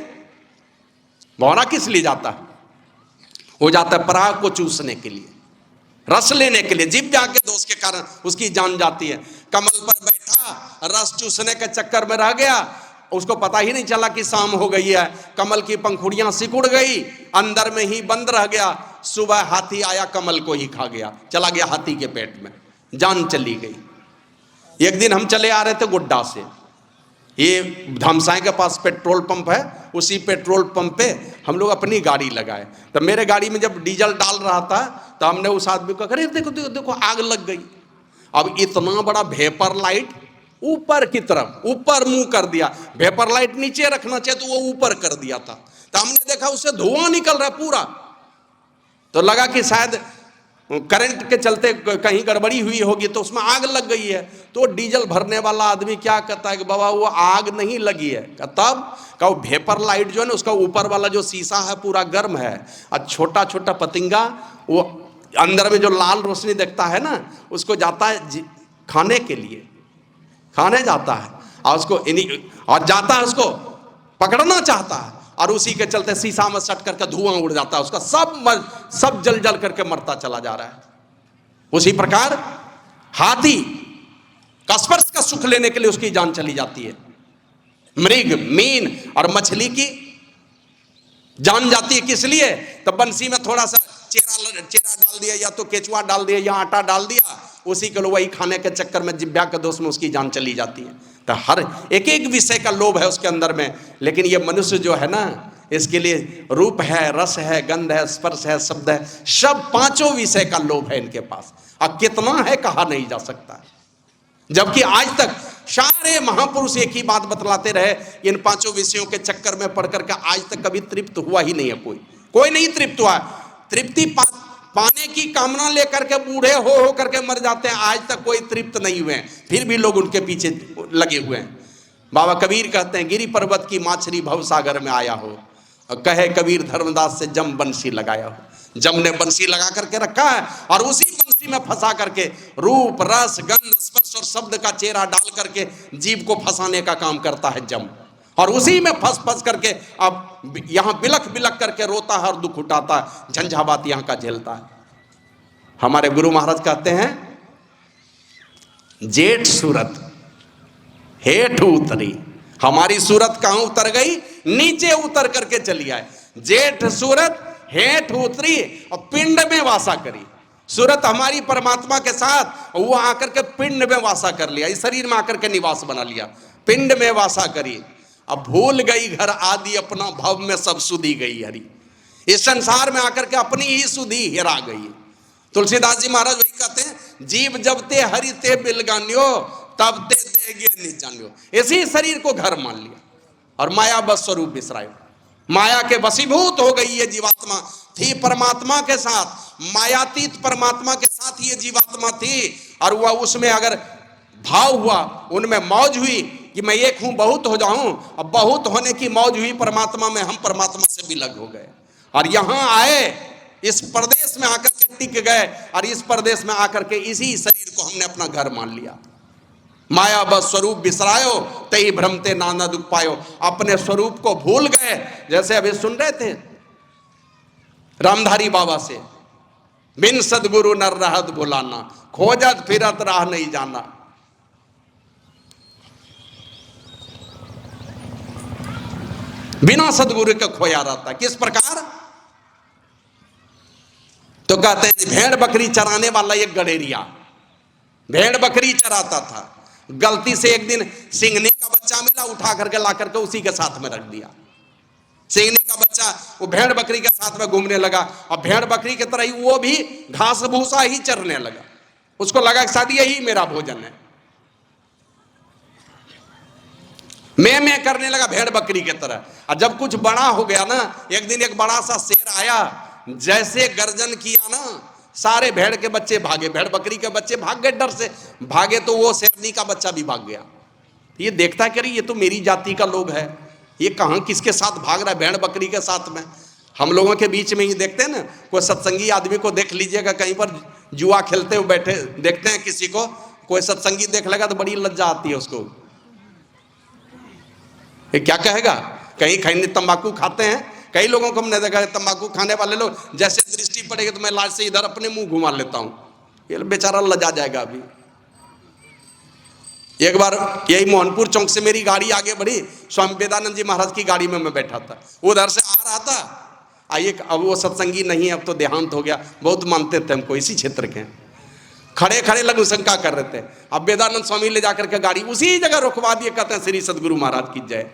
भौरा किस लिए जाता है? हो जाता है पराग को चूसने के लिए, रस लेने के लिए, जिह्वा के दोष के कारण उसकी जान जाती है। कमल पर बैठा, रस चूसने के चक्कर में रह गया, उसको पता ही नहीं चला कि शाम हो गई है। कमल की पंखुड़ियां सिकुड़ गई, अंदर में ही बंद रह गया। सुबह हाथी आया, कमल को ही खा गया, चला गया हाथी के पेट में, जान चली गई। एक दिन हम चले आ रहे थे गोड्डा से, ये धमसाई के पास पेट्रोल पंप है, उसी पेट्रोल पंप पे हम लोग अपनी गाड़ी लगाए। तो मेरे गाड़ी में जब डीजल डाल रहा था तो हमने उस आदमी को कहा, अरे देखो देखो देखो आग लग गई। अब इतना बड़ा वेपर लाइट ऊपर की तरफ, ऊपर मुंह कर दिया, वेपर लाइट नीचे रखना चाहिए तो वो ऊपर कर दिया था। तो हमने देखा उससे धुआं निकल रहा पूरा, तो लगा कि शायद करंट के चलते कहीं गड़बड़ी हुई होगी, तो उसमें आग लग गई है। तो डीजल भरने वाला आदमी क्या कहता है कि बाबा वो आग नहीं लगी है। तब का वो वेपर लाइट जो है ना, उसका ऊपर वाला जो शीशा है पूरा गर्म है, और छोटा छोटा पतंगा वो अंदर में जो लाल रोशनी देखता है ना, उसको जाता है खाने के लिए, खाने जाता है, और उसको और जाता है, उसको पकड़ना चाहता है, और उसी के चलते शीशा में सट करके धुआं उड़ जाता है उसका, सब जल जल करके मरता चला जा रहा है। उसी प्रकार हाथी का स्पर्श का सुख लेने के लिए उसकी जान चली जाती है। मृग, मीन और मछली की जान जाती है, किस लिए? तो बंसी में थोड़ा सा चेरा डाल दिया, या तो केचुआ डाल दिया, या आटा डाल दिया, उसी के लोग वही खाने के चक्कर में, जिह्वा के दोष में उसकी जान चली जाती है। तो हर एक एक विषय का लोभ है उसके अंदर में। लेकिन ये मनुष्य जो है ना, इसके लिए रूप है, रस है, गंध है, स्पर्श है, शब्द है, सब पांचों विषय का लोभ है इनके पास। अब कितना है कहा नहीं जा सकता। जबकि आज तक सारे महापुरुष एक ही बात बतलाते रहे, इन पांचों विषयों के चक्कर में पढ़ करके आज तक कभी तृप्त हुआ ही नहीं है, कोई नहीं तृप्त हुआ। तृप्ति पाने की कामना लेकर के बूढ़े हो करके मर जाते हैं, आज तक कोई तृप्त नहीं हुए हैं, फिर भी लोग उनके पीछे लगे हुए हैं। बाबा कबीर कहते हैं, गिरी पर्वत की माछली भव सागर में आया हो, और कहे कबीर धर्मदास से जम बंसी लगाया हो। जम ने बंसी लगा करके रखा है, और उसी बंसी में फंसा करके रूप, रस, गंध, स्पर्श और शब्द का चेहरा डाल करके जीव को फंसाने का काम करता है जम, और उसी में फंस करके अब यहां बिलख बिलख करके रोता है और दुख उठाता है, झंझावात यहां का झेलता है। हमारे गुरु महाराज कहते हैं, जेठ सूरत हेठ उतरी, हमारी सूरत कहां उतर गई? नीचे उतर करके चली आए। जेठ सूरत हेठ उतरी और पिंड में वासा करी। सूरत हमारी परमात्मा के साथ, वो आकर के पिंड में वासा कर लिया, इस शरीर में आकर के निवास बना लिया, पिंड में वासा करी। अब भूल गई घर आदि अपना, भव में सब सुधी गई हरी। इस संसार में आकर के अपनी ही सुधी हिरा गई। तुलसीदास जी महाराज वही कहते हैं, जीव जब ते हरि ते बिलगान्यो, तब ते देगे निज जान्यो। इसी शरीर को घर मान लिया और माया बस स्वरूप बिसरायो। माया के वशीभूत हो गई ये जीवात्मा, थी परमात्मा के साथ, मायातीत परमात्मा के साथ ये जीवात्मा थी, और वह उसमें अगर भाव हुआ, उनमें मौज हुई कि मैं एक हूं बहुत हो जाऊं, अब बहुत होने की मौज हुई परमात्मा में, हम परमात्मा से विलग हो गए और यहां आए, इस प्रदेश में आकर के टिक गए, और इस प्रदेश में आकर के इसी शरीर को हमने अपना घर मान लिया। माया बस स्वरूप बिसरायो, तई भ्रमते नाना दुख पायो। अपने स्वरूप को भूल गए। जैसे अभी सुन रहे थे रामधारी बाबा से, बिन सदगुरु नर रहत भुलाना, खोजत फिरत राह नहीं जाना। बिना सदगुरु के खोया रहता। किस प्रकार? तो कहते हैं भेड़ बकरी चराने वाला एक गडेरिया भेड़ बकरी चराता था। गलती से एक दिन सिंघनी का बच्चा मिला, उठा करके ला करके उसी के साथ में रख दिया। सिंघनी का बच्चा वो भेड़ बकरी के साथ में घूमने लगा, और भेड़ बकरी की तरह ही वो भी घास भूसा ही चरने लगा। उसको लगा कि शायद यही मेरा भोजन है। मैं करने लगा भेड़ बकरी की तरह। और जब कुछ बड़ा हो गया ना, एक दिन एक बड़ा सा शेर आया, जैसे गर्जन किया ना, सारे भेड़ के बच्चे भागे, भेड़ बकरी के बच्चे भाग गए, डर से भागे, तो वो शेरनी का बच्चा भी भाग गया। ये देखता है कि अरे ये तो मेरी जाति का लोग है, ये कहाँ किसके साथ भाग रहा है, भेड़ बकरी के साथ में। हम लोगों के बीच में ही देखते हैं ना, कोई सत्संगी आदमी को देख लीजिएगा कहीं पर जुआ खेलते हुए बैठे देखते हैं किसी को, कोई सत्संगी देख लेगा तो बड़ी लज्जा आती है उसको। ये क्या कहेगा, कहीं कहीं तंबाकू खाते हैं, कई लोगों को हमने देखा है तंबाकू खाने वाले लोग जैसे दृष्टि पड़ेगी तो मैं लाज से इधर अपने मुंह घुमा लेता हूं, ये बेचारा लजा जाएगा। अभी एक बार यही मोहनपुर चौक से मेरी गाड़ी आगे बढ़ी, स्वामी वेदानंद जी महाराज की गाड़ी में मैं बैठा था, उधर से आ रहा था, आइए अब वो सत्संगी नहीं, अब तो देहांत हो गया, बहुत मानते थे हमको, इसी क्षेत्र के, खड़े खड़े लघु शंका कर रहे थे। अब वेदानंद स्वामी ले जाकर के गाड़ी उसी जगह रुकवा दिए, कहते हैं श्री सदगुरु महाराज की जय।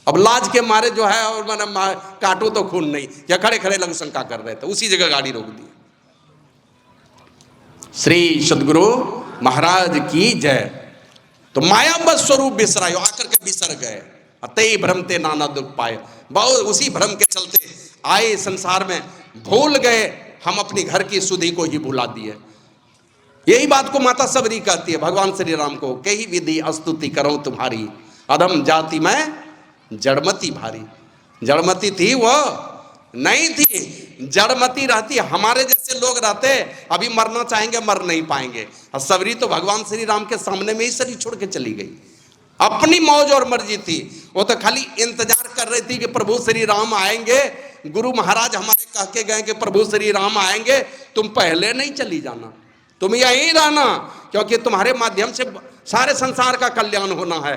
अब लाज के मारे जो है, और मैंने काटो तो खून नहीं, या खड़े खड़े लघु शंका कर रहे थे, उसी जगह गाड़ी रोक दी। श्री सदगुरु महाराज की जय। तो माया बस स्वरूप बिसरायो, आकर के बिसर गए, अतई भ्रम ते नाना दुख पाए, बहुत उसी भ्रम के चलते आए संसार में, भूल गए हम अपनी घर की सुधि को ही भुला दिए। यही बात को माता सबरी कहती है भगवान श्री राम को, कही विधि स्तुति करो तुम्हारी, अधम जाति में जड़मती भारी। जड़मती थी वो नहीं थी, जड़मती रहती हमारे जैसे लोग रहते, अभी मरना चाहेंगे मर नहीं पाएंगे। और सबरी तो भगवान श्री राम के सामने में ही शरीर छोड़ के चली गई, अपनी मौज और मर्जी थी, वो तो खाली इंतजार कर रही थी कि प्रभु श्री राम आएंगे। गुरु महाराज हमारे कह के गए कि प्रभु श्री राम आएंगे, तुम पहले नहीं चली जाना, तुम यहीं रहना, क्योंकि तुम्हारे माध्यम से सारे संसार का कल्याण होना है।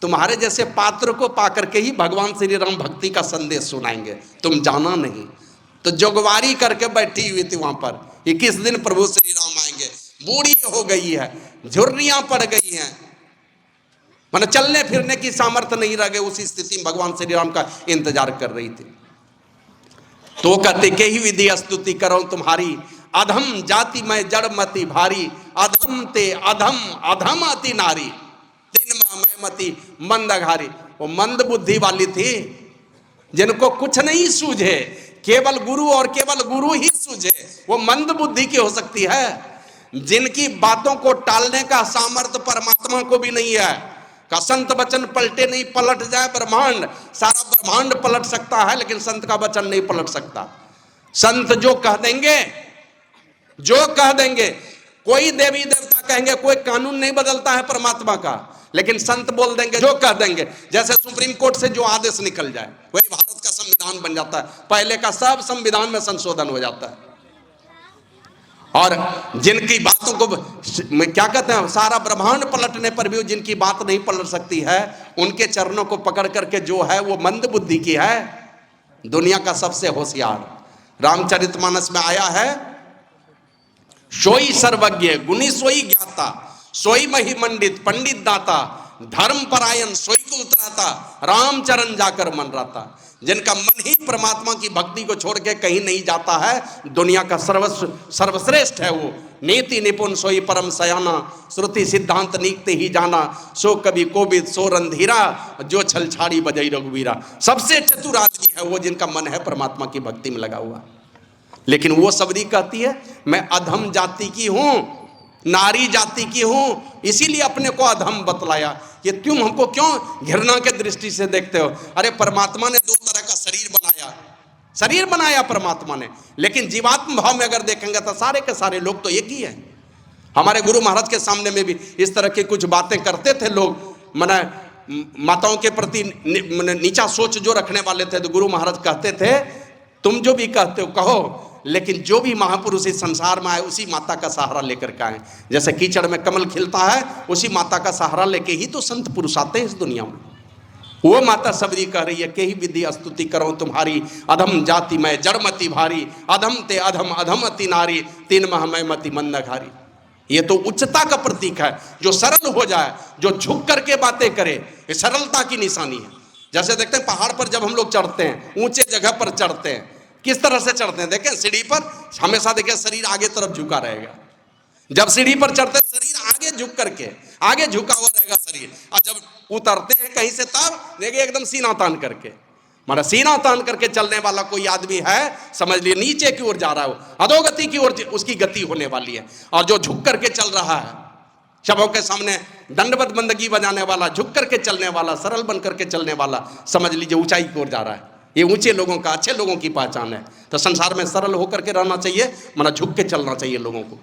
तुम्हारे जैसे पात्र को पाकर के ही भगवान श्री राम भक्ति का संदेश सुनाएंगे, तुम जाना नहीं। तो जोगवारी करके बैठी हुई थी वहां पर, ये किस दिन प्रभु श्री राम आएंगे। बूढ़ी हो गई है, झुर्रियां पड़ गई हैं, माने चलने फिरने की सामर्थ्य नहीं रह गई, उसी स्थिति में भगवान श्री राम का इंतजार कर रही थी। तो कहते के ही विधि स्तुति करो तुम्हारी, अधम जाति में जड़मती भारी, अधम ते अधम अधम अति नारी, तीन मती मंदघारी। वो मंद बुद्धि वाली थी, जिनको कुछ नहीं सूझे, केवल गुरु और केवल गुरु ही सूझे, वो मंद बुद्धि की हो सकती है। जिनकी बातों को टालने का सामर्थ्य परमात्मा को भी नहीं है, का संत वचन पलटे नहीं, पलट जाए ब्रह्मांड, सारा ब्रह्मांड पलट सकता है, लेकिन संत का वचन नहीं पलट सकता। संत जो कह देंगे, जो कह देंगे, कोई देवी देवता कहेंगे, कोई कानून नहीं बदलता है परमात्मा का, लेकिन संत बोल देंगे, जो कह देंगे। जैसे सुप्रीम कोर्ट से जो आदेश निकल जाए वही भारत का संविधान बन जाता है, पहले का सब संविधान में संशोधन हो जाता है। और जिनकी बातों को क्या कहते हैं, सारा ब्रह्मांड पलटने पर भी जिनकी बात नहीं पलट सकती है, उनके चरणों को पकड़ करके जो है वो मंद बुद्धि की है, दुनिया का सबसे होशियार। रामचरितमानस में आया है, सोई सर्वज्ञ गुणी सोई ज्ञाता, सोई महिमंडित पंडित दाता, धर्म परायण सोई को उतराता, रामचरण जाकर मन राता। जिनका मन ही परमात्मा की भक्ति को छोड़ के कहीं नहीं जाता है, दुनिया का सर्वश्रेष्ठ है वो। नीति निपुण सोई परम सयाना, श्रुति सिद्धांत नीकते ही जाना, सो कवि कोविद सो रंधीरा, जो छलछाड़ी बजई रघुवीरा। सबसे चतुर आदमी है वो जिनका मन है परमात्मा की भक्ति में लगा हुआ। लेकिन वो सबरी कहती है मैं अधम जाति की हूं, नारी जाति की हूं, इसीलिए अपने को अधम बतलाया। ये तुम हमको क्यों घृणा के दृष्टि से देखते हो? अरे परमात्मा ने दो तरह का शरीर बनाया परमात्मा ने, लेकिन जीवात्म भाव में अगर देखेंगे तो सारे के सारे लोग तो एक ही है। हमारे गुरु महाराज के सामने में भी इस तरह की कुछ बातें करते थे लोग, मने माताओं के प्रति नीचा सोच जो रखने वाले थे, तो गुरु महाराज कहते थे तुम जो भी कहते हो कहो, लेकिन जो भी महापुरुष इस संसार में आए उसी माता का सहारा लेकर के आए। जैसे कीचड़ में कमल खिलता है, उसी माता का सहारा लेके ही तो संत पुरुष आते हैं इस दुनिया में। वो माता सबरी कह रही है के ही विधि स्तुति करो तुम्हारी, अधम जाति में जड़मती भारी, अधम ते अधम अधम अति नारी, तीन मह मैं मति मंदघारी। ये तो उच्चता का प्रतीक है, जो सरल हो जाए, जो झुक करके बातें करे, ये सरलता की निशानी है। जैसे देखते हैं पहाड़ पर जब हम लोग चढ़ते हैं, ऊंचे जगह पर चढ़ते हैं, किस तरह से चढ़ते हैं? देखें सीढ़ी पर हमेशा देखें शरीर आगे तरफ झुका रहेगा। जब सीढ़ी पर चढ़ते हैं शरीर आगे झुक करके, आगे झुका हुआ रहेगा शरीर, और जब उतरते हैं कहीं से तब देखिए एकदम सीना तान करके, माना सीना तान करके चलने वाला कोई आदमी है, समझ लिए नीचे की ओर जा रहा है, अधोगति की ओर उसकी गति होने वाली है। और जो झुक करके चल रहा है, सबों के सामने दंडवत बंदगी बजाने वाला, झुक करके चलने वाला, सरल बन करके चलने वाला, समझ लीजिए ऊंचाई की ओर जा रहा है। ये ऊंचे लोगों का, अच्छे लोगों की पहचान है। तो संसार में सरल होकर के रहना चाहिए, माना झुक के चलना चाहिए लोगों को।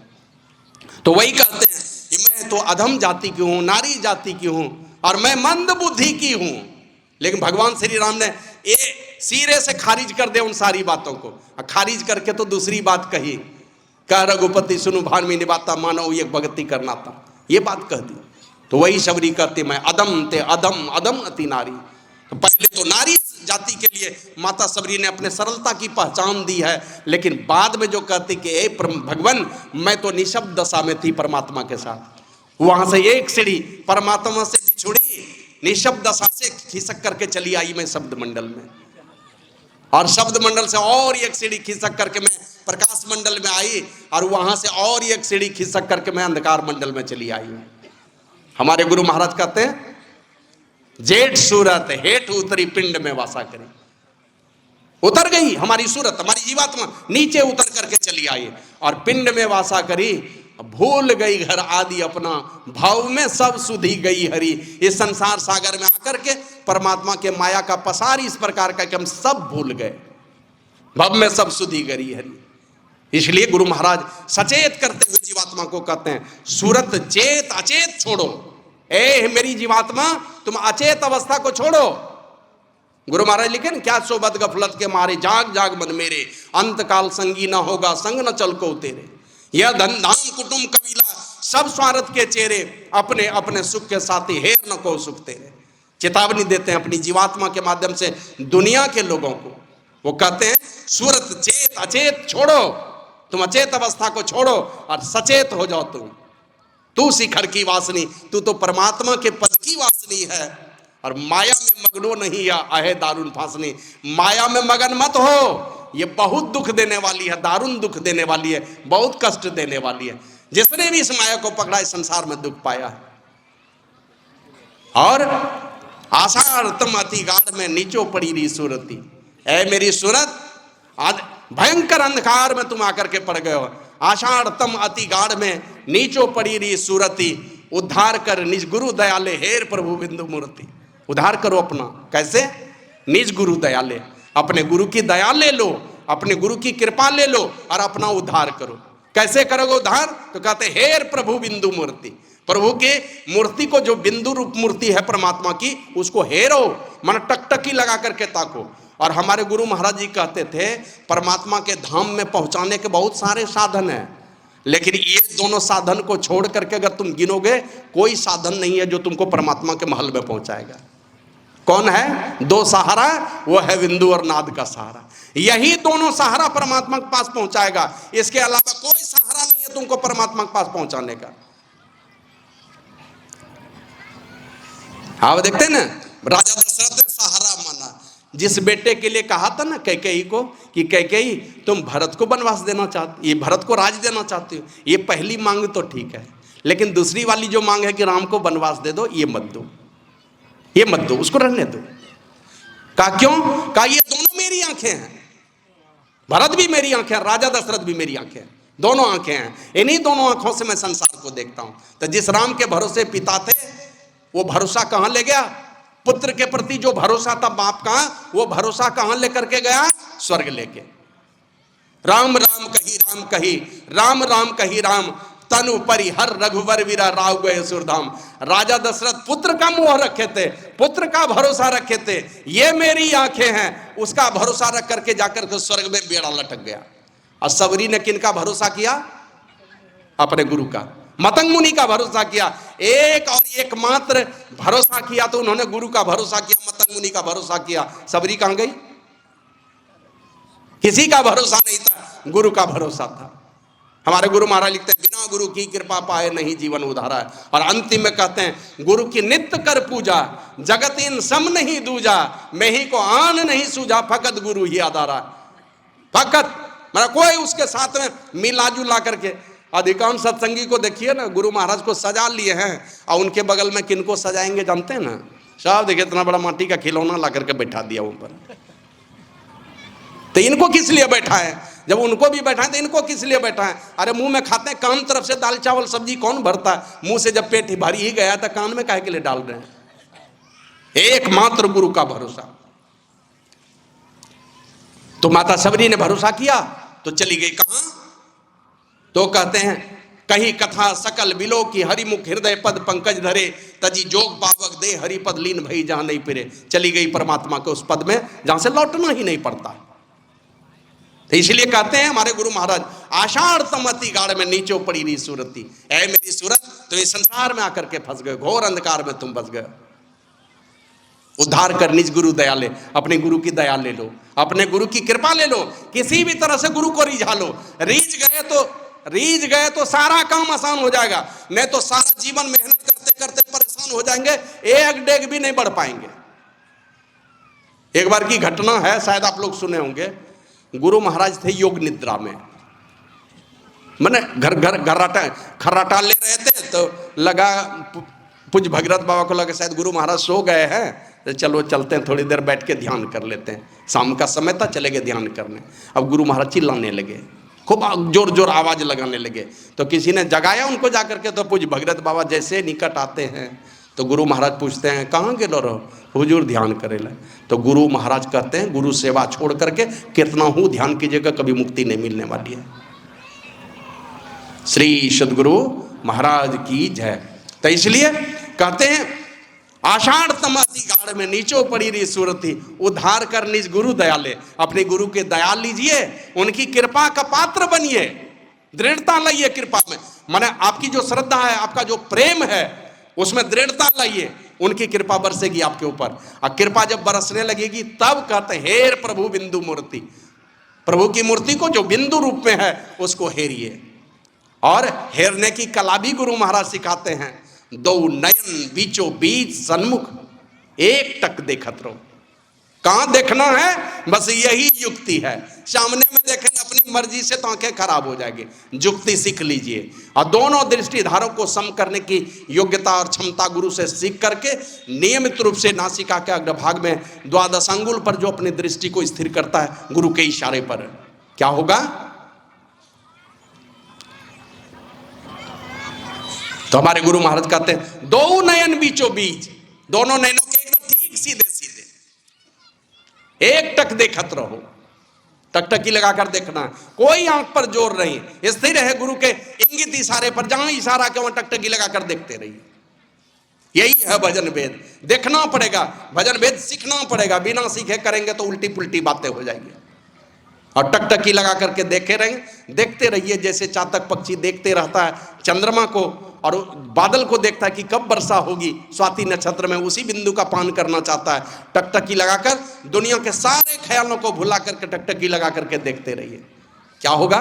तो वही कहते हैं कि मैं तो अधम जाति की हूं, नारी जाति की हूं, और मैं मंद बुद्धि की हूं। लेकिन भगवान श्री राम ने ये सिरे से खारिज कर दे उन सारी बातों को। खारिज करके तो दूसरी बात कही, कह रघुपति सुनु भान में निभाता, मानो ये भक्ति करना था, ये बात कह दी। तो वही शबरी कहती मैं अदम ते अदम, अदम अति नारी। तो पहले तो नारी जाति के लिए माता सबरी ने अपने सरलता की पहचान दी है, लेकिन बाद में जो कहती कि ए भगवान मैं तो निशब्द दशा में थी परमात्मा के साथ, वहां से एक सीढ़ी परमात्मा से बिछुड़ी, निशब्द दशा से खिसक करके चली आई मैं शब्द मंडल में, और शब्द मंडल से और एक सीढ़ी खिसक करके मैं प्रकाश मंडल में आई, और वहां से और एक सीढ़ी खिसक करके मैं अंधकार मंडल में चली आई हूं। हमारे गुरु महाराज कहते हैं जेठ सूरत हेठ उतरी पिंड में वासा करी। उतर गई हमारी सूरत, हमारी जीवात्मा नीचे उतर करके चली आई और पिंड में वासा करी। भूल गई घर आदि अपना, भाव में सब सुधी गई हरी। इस संसार सागर में आकर के परमात्मा के माया का पसार इस प्रकार का कि हम सब भूल गए, भाव में सब सुधी गई हरी। इसलिए गुरु महाराज सचेत करते हुए जीवात्मा को कहते हैं सूरत चेत अचेत छोड़ो। ए मेरी जीवात्मा तुम अचेत अवस्था को छोड़ो। गुरु महाराज लिखे न क्या सोबत गफलत के मारे, जाग जाग मन मेरे, अंत काल संगी ना होगा, संग न चल को तेरे। यह धन धाम कुटुंब कबीला सब स्वार्थ के चेहरे, अपने अपने सुख के साथी हेर न को सुख तेरे। चेतावनी देते हैं अपनी जीवात्मा के माध्यम से दुनिया के लोगों को। वो कहते हैं सूरत चेत अचेत छोड़ो, तुम अचेत अवस्था को छोड़ो और सचेत हो जाओ। तू शिखर की वासनी, तू तो परमात्मा के पद की वासनी है, और माया में मगनो नहीं या आहे दारुण फांसनी। माया में मगन मत हो, ये बहुत दुख देने वाली है, दारुण दुख देने वाली है, बहुत कष्ट देने वाली है। जिसने भी इस माया को पकड़ा इस संसार में दुख पाया है। और आषाढ़ तम अति गाढ़ में नीचो पड़ी रही सूरती। ऐ मेरी सूरत आज भयंकर अंधकार में तुम आकर के पड़ गए हो। आषाढ़ तम अति गाढ़ में नीचो पड़ी रही सूरती, उद्धार कर निज गुरु दयाले हेर प्रभु बिंदु मूर्ति। उद्धार करो अपना, कैसे? निज गुरु दयाले, अपने गुरु की दया ले लो, अपने गुरु की कृपा ले लो और अपना उद्धार करो। कैसे करोगे उद्धार? तो कहते हेर प्रभु बिंदु मूर्ति। प्रभु के मूर्ति को, जो बिंदु रूप मूर्ति है परमात्मा की, उसको हेरो, मन टकटकी लगा करके ताको। और हमारे गुरु महाराज जी कहते थे परमात्मा के धाम में पहुंचाने के बहुत सारे साधन हैं, लेकिन ये दोनों साधन को छोड़ करके अगर तुम गिनोगे, कोई साधन नहीं है जो तुमको परमात्मा के महल में पहुंचाएगा। कौन है? दो सहारा, वो है बिंदु और नाद का सहारा। यही दोनों सहारा परमात्मा के पास पहुंचाएगा, इसके अलावा कोई सहारा नहीं है तुमको परमात्मा के पास पहुंचाने का। आप देखते हैं ना, राजा दशरथ ने सहारा माना। जिस बेटे के लिए कहा था ना कैकेयी को कि कैकेयी तुम भरत को वनवास देना चाहती, ये भरत को राज देना चाहती हो, ये पहली मांग तो ठीक है, लेकिन दूसरी वाली जो मांग है कि राम को वनवास दे दो, ये मत दो, ये मत दो, उसको रहने दो। कहा क्यों? कहा ये दोनों मेरी आंखें हैं, भरत भी मेरी आंखें हैं, राजा दशरथ भी मेरी आंखें हैं, दोनों आंखें हैं। इन्हीं दोनों आंखों से मैं संसार को देखता हूं। तो जिस राम के भरोसे पिता थे, वो भरोसा कहां ले गया? पुत्र के प्रति जो भरोसा था बाप का, वो भरोसा कहां लेकर के गया? स्वर्ग लेके। राम राम कही राम कही, राम राम कही राम, तनु परि हर रघुवर वीरा राव गए सुरधाम। राजा दशरथ पुत्र का मोह रखे थे, पुत्र का भरोसा रखे थे। ये मेरी आंखें हैं, उसका भरोसा रख करके जाकर के स्वर्ग में बेड़ा लटक गया। और सबरी ने किनका भरोसा किया? अपने गुरु का, मतंग मुनि का भरोसा किया। एक और एकमात्र भरोसा किया तो उन्होंने गुरु का भरोसा किया, मतंग मुनि का भरोसा किया। सबरी कहां गई? किसी का भरोसा नहीं था, गुरु का भरोसा था। हमारे गुरु महाराज लिखते हैं बिना गुरु की कृपा पाए नहीं जीवन उधारा है। और अंतिम में कहते हैं गुरु की नित्य कर पूजा, जगत इन सम नहीं दूजा, मैं ही को आन नहीं सूझा, फकत गुरु ही आधारा। फकत मेरा कोई उसके साथ में मिला जुला करके। अधिकांश सत्संगी को देखिए ना, गुरु महाराज को सजा लिए हैं और उनके बगल में किनको सजाएंगे जानते हैं ना? साहब देखिए इतना बड़ा माटी का खिलौना ला करके बैठा दिया ऊपर। तो इनको किस लिए बैठा है? जब उनको भी बैठाएं तो इनको किस लिए बैठाएं? अरे मुंह में खाते हैं, कान तरफ से दाल चावल सब्जी कौन भरता है? मुंह से जब पेट ही भर ही गया तो कान में काहे के लिए डाल रहे हैं? एकमात्र गुरु का भरोसा। तो माता सबरी ने भरोसा किया तो चली गई कहां? तो कहते हैं कहीं कथा सकल बिलो की हरिमुख हृदय पद पंकज धरे, तजी जोग पावक दे हरिपद लीन भई जहां नहीं फिरे। चली गई परमात्मा के उस पद में जहां से लौटना ही नहीं पड़ता। तो इसलिए कहते हैं हमारे गुरु महाराज, आषाढ़ तमति गाढ़ में नीचो पड़ी रही सूरती। ऐ मेरी सूरत, तो इस संसार में आकर के फंस गए, घोर अंधकार में तुम बस गए। उद्धार कर निज गुरु दया ले, अपने गुरु की दया ले लो, अपने गुरु की कृपा ले लो, किसी भी तरह से गुरु को रिझा लो। रीझ गए तो सारा काम आसान हो जाएगा, नहीं तो सारा जीवन मेहनत करते करते परेशान हो जाएंगे, एक डेग भी नहीं बढ़ पाएंगे। एक बार की घटना है, शायद आप लोग सुने होंगे। गुरु महाराज थे योग निद्रा में, मैंने खर्राटा ले रहे थे तो लगा, पूज्य भगीरथ बाबा को लगा शायद गुरु महाराज सो गए हैं, तो चलो चलते हैं थोड़ी देर बैठ के ध्यान कर लेते हैं। शाम का समय था, चले गए ध्यान करने। अब गुरु महाराज चिल्लाने लगे, खूब जोर जोर आवाज लगाने लगे। तो किसी ने जगाया उनको जाकर के, तो पूज्य भगीरथ बाबा जैसे निकट आते हैं तो गुरु महाराज पूछते हैं कहाँ गेलो रहो? हुजूर ध्यान करे ला। तो गुरु महाराज कहते हैं गुरु सेवा छोड़ करके कितना हूँ ध्यान कीजिएगा, कभी मुक्ति नहीं मिलने वाली है। श्री सद्गुरु महाराज की जय। तो इसलिए कहते हैं आषाढ़ तमति गाढ़ में नीचो पड़ी रही सूरती, उद्धार कर निज गुरु दया ले, अपने गुरु के दया लीजिए, उनकी कृपा का पात्र बनिए, दृढ़ता लाइए कृपा में। माने आपकी जो श्रद्धा है, आपका जो प्रेम है, उसमें दृढ़ता लाइए, उनकी कृपा बरसेगी आपके ऊपर। और कृपा जब बरसने लगेगी तब कहते हैं हेर प्रभु बिंदु मूर्ति, प्रभु की मूर्ति को जो बिंदु रूप में है उसको हेरिए। और हेरने की कला भी गुरु महाराज सिखाते हैं। दो नयन बीचों बीच सन्मुख, एक टक देखत रहो। कहां देखना है? बस यही युक्ति है। सामने में देखेंगे अपनी मर्जी से तो आंखें खराब हो जाएगी। युक्ति सीख लीजिए और दोनों दृष्टिधारों को सम करने की योग्यता और क्षमता गुरु से सीख करके नियमित रूप से नासिका के अग्रभाग में द्वादश अंगुल पर जो अपनी दृष्टि को स्थिर करता है गुरु के इशारे पर, क्या होगा? तो हमारे गुरु महाराज कहते हैं दो नयन बीचों बीच, दोनों नयनों के एकदम ठीक सीधे सीधे, एक टक देखत रहो। टकटकी लगाकर देखना है, कोई आंख पर जोर नहीं, स्थिर है गुरु के इंगित इशारे पर, जहां इशारा के वहां टकटकी लगाकर देखते रहिए। यही है भजन वेद। देखना पड़ेगा, भजन वेद सीखना पड़ेगा। बिना सीखे करेंगे तो उल्टी पुल्टी बातें हो जाएंगी। और टकटकी लगा करके देखते रहिए, जैसे चातक पक्षी देखते रहता है चंद्रमा को और बादल को देखता है कि कब वर्षा होगी, स्वाति नक्षत्र में उसी बिंदु का पान करना चाहता है। टकटकी लगाकर दुनिया के सारे ख्यालों को भुला करके टकटकी लगा करके देखते रहिए, क्या होगा?